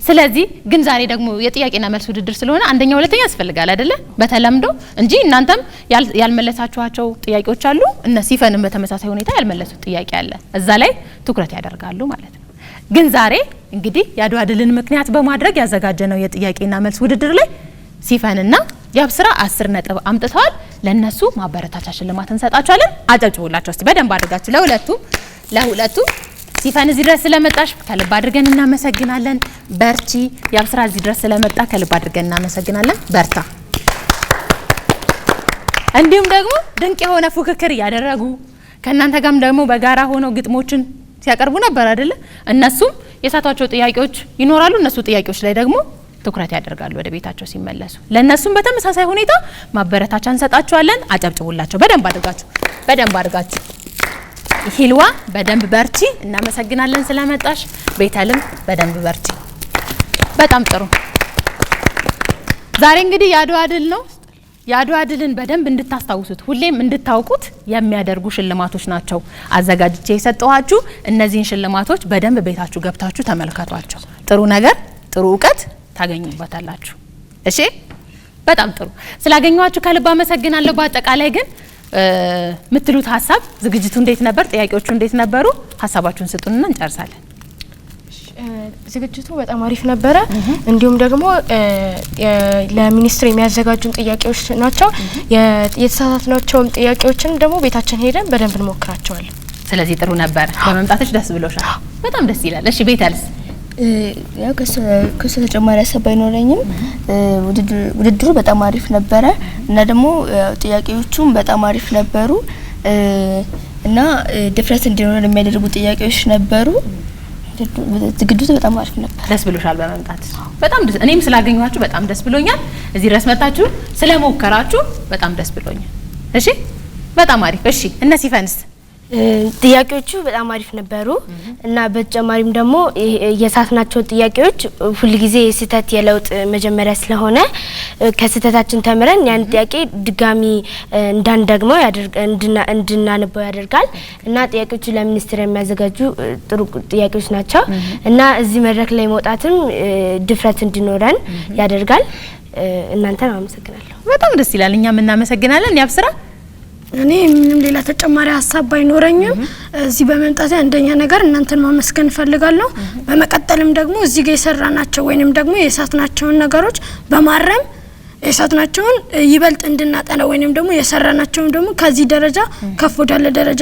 ስለዚህ ግን ዛሬ ደግሞ የጥያቄና መልስ ውድድር ስለሆነ አንደኛ ሁለተኛ ያስፈልጋል አይደለ? በተለምዶ እንጂ እናንተም ያልመለሳችኋቸው ጥያቄዎች አሉ። እነ ሲፈንም በተመሳሳይ ሁኔታ ያልመለሱት ጥያቄ አለ። እዛ ላይ ትኩረት ያደርጋሉ ማለት ነው። ግን ዛሬ እንግዲህ የአድዋ ድልን ምክንያት በማድረግ ያዘጋጀነው የጥያቄና መልስ ውድድር ላይ ሲፈንና ያብስራ 10 ነጥብ አምጥተዋል። ለነሱ ማበረታቻ ሽልማት እንሰጣቸዋለን። አጨብጭቡላቸው እስቲ በደንብ አድርጋችሁ ለሁለቱ። ሲፈን እዚህ ድረስ ስለመጣሽ ከልብ አድርገን እናመሰግናለን። በርቺ። ያብስራ እዚህ ድረስ ስለመጣ ከልብ አድርገን እናመሰግናለን። በርታ። እንዲሁም ደግሞ ድንቅ የሆነ ፉክክር እያደረጉ ከእናንተ ጋርም ደግሞ በጋራ ሆነው ግጥሞችን ሲያቀርቡ ነበር አይደለ? እነሱም የሳቷቸው ጥያቄዎች ይኖራሉ። እነሱ ጥያቄዎች ላይ ደግሞ ትኩረት ያደርጋሉ ወደ ቤታቸው ሲመለሱ። ለነሱም በተመሳሳይ ሁኔታ ማበረታቻ እንሰጣቸዋለን። አጨብጭቡላቸው በደንብ አድርጋችሁ። ሂልዋ በደንብ በርቺ። እናመሰግናለን ስለመጣሽ። ቤተልም በደንብ በርቺ። በጣም ጥሩ። ዛሬ እንግዲህ የአድዋ ድል ነው። የአድዋ ድልን በደንብ እንድታስታውሱት ሁሌም እንድታውቁት የሚያደርጉ ሽልማቶች ናቸው አዘጋጅቼ የሰጠኋችሁ። እነዚህን ሽልማቶች በደንብ ቤታችሁ ገብታችሁ ተመልከቷቸው። ጥሩ ነገር ጥሩ እውቀት ታገኙበታላችሁ። እሺ በጣም ጥሩ። ስላገኘኋችሁ ከልብ አመሰግናለሁ። በአጠቃላይ ግን ምትሉት ሀሳብ ዝግጅቱ እንዴት ነበር? ጥያቄዎቹ እንዴት ነበሩ? ሀሳባችሁን ስጡንና እንጨርሳለን። ዝግጅቱ በጣም አሪፍ ነበረ። እንዲሁም ደግሞ ለሚኒስትር የሚያዘጋጁን ጥያቄዎች ናቸው። የተሳሳትናቸውም ጥያቄዎችን ደግሞ ቤታችን ሄደን በደንብ እንሞክራቸዋለን። ስለዚህ ጥሩ ነበር። በመምጣትሽ ደስ ብሎሻል? በጣም ደስ ይላል። እሺ ቤተልስ? ያው ከሱ ተጨማሪ ሀሳብ አይኖረኝም። ውድድሩ በጣም አሪፍ ነበረ እና ደግሞ ጥያቄዎቹም በጣም አሪፍ ነበሩ እና ድፍረት እንዲኖር የሚያደርጉ ጥያቄዎች ነበሩ። ዝግጅቱ በጣም አሪፍ ነበር። ደስ ብሎሻል በመምጣት? በጣም ደስ እኔም ስላገኘኋችሁ በጣም ደስ ብሎኛል። እዚህ ድረስ መጣችሁ ስለሞከራችሁ በጣም ደስ ብሎኛል። እሺ በጣም አሪፍ። እሺ እነ ሲፈንስ? ጥያቄዎቹ በጣም አሪፍ ነበሩ እና በተጨማሪም ደግሞ የሳትናቸው ጥያቄዎች ሁልጊዜ ስህተት የለውጥ መጀመሪያ ስለሆነ ከስህተታችን ተምረን ያን ጥያቄ ድጋሚ እንዳንደግመው እንድናነበው ያደርጋል እና ጥያቄዎቹ ለሚኒስትር የሚያዘጋጁ ጥሩ ጥያቄዎች ናቸው እና እዚህ መድረክ ላይ መውጣትም ድፍረት እንዲኖረን ያደርጋል። እናንተን አመሰግናለሁ። በጣም ደስ ይላል። እኛም እናመሰግናለን። ያብስራ? እኔ ምንም ሌላ ተጨማሪ ሀሳብ ባይኖረኝም እዚህ በመምጣት አንደኛ ነገር እናንተን ማመስገን ፈልጋለሁ። በመቀጠልም ደግሞ እዚህ ጋር የሰራናቸው ወይንም ደግሞ የሳትናቸውን ነገሮች በማረም የሳትናቸውን ይበልጥ እንድናጠና ወይንም ደግሞ የሰራናቸውን ደግሞ ከዚህ ደረጃ ከፍ ወዳለ ደረጃ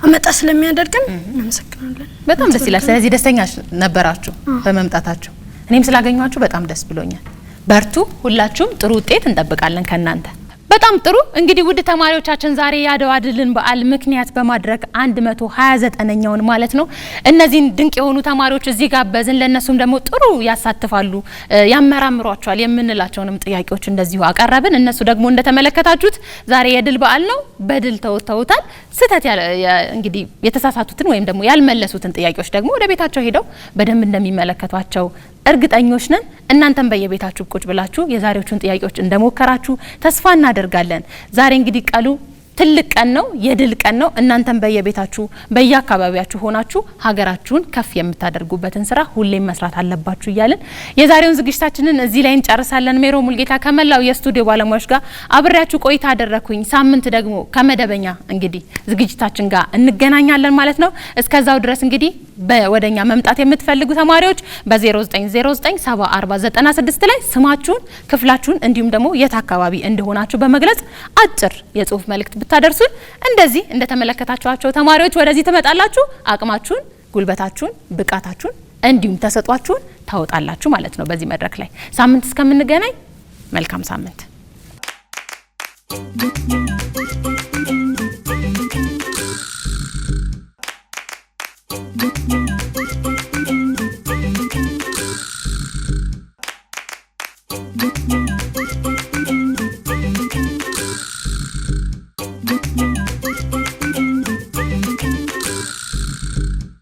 አመጣ ስለሚያደርገን እናመሰግናለን። በጣም ደስ ይላል። ስለዚህ ደስተኛ ነበራችሁ በመምጣታችሁ። እኔም ስላገኘኋችሁ በጣም ደስ ብሎኛል። በርቱ። ሁላችሁም ጥሩ ውጤት እንጠብቃለን ከናንተ። በጣም ጥሩ። እንግዲህ ውድ ተማሪዎቻችን ዛሬ የአድዋ ድልን በዓል ምክንያት በማድረግ 129ኛውን ማለት ነው እነዚህን ድንቅ የሆኑ ተማሪዎች እዚህ ጋበዝን። ለነሱም ደግሞ ጥሩ ያሳትፋሉ ያመራምሯቸዋል የምንላቸውንም ጥያቄዎች እንደዚሁ አቀረብን። እነሱ ደግሞ እንደተመለከታችሁት ዛሬ የድል በዓል ነው፣ በድል ተወጥተውታል። ስህተት እንግዲህ የተሳሳቱትን ወይም ደግሞ ያልመለሱትን ጥያቄዎች ደግሞ ወደ ቤታቸው ሄደው በደንብ እንደሚመለከቷቸው እርግጠኞች ነን። እናንተም በየቤታችሁ ቁጭ ብላችሁ የዛሬዎቹን ጥያቄዎች እንደሞከራችሁ ተስፋ እናደርጋለን። ዛሬ እንግዲህ ቀኑ ትልቅ ቀን ነው፣ የድል ቀን ነው። እናንተም በየቤታችሁ በየአካባቢያችሁ ሆናችሁ ሀገራችሁን ከፍ የምታደርጉበትን ስራ ሁሌም መስራት አለባችሁ እያልን የዛሬውን ዝግጅታችንን እዚህ ላይ እንጨርሳለን። ሜሮ ሙልጌታ ከመላው የስቱዲዮ ባለሙያዎች ጋር አብሬያችሁ ቆይታ አደረኩኝ። ሳምንት ደግሞ ከመደበኛ እንግዲህ ዝግጅታችን ጋር እንገናኛለን ማለት ነው። እስከዛው ድረስ እንግዲህ ወደኛ መምጣት የምትፈልጉ ተማሪዎች በ0909704096 ላይ ስማችሁን፣ ክፍላችሁን እንዲሁም ደግሞ የት አካባቢ እንደሆናችሁ በመግለጽ አጭር የጽሁፍ መልእክት ብታደርሱን እንደዚህ እንደተመለከታችኋቸው ተማሪዎች ወደዚህ ትመጣላችሁ። አቅማችሁን፣ ጉልበታችሁን፣ ብቃታችሁን እንዲሁም ተሰጧችሁን ታወጣላችሁ ማለት ነው በዚህ መድረክ ላይ። ሳምንት እስከምንገናኝ መልካም ሳምንት። Thank you.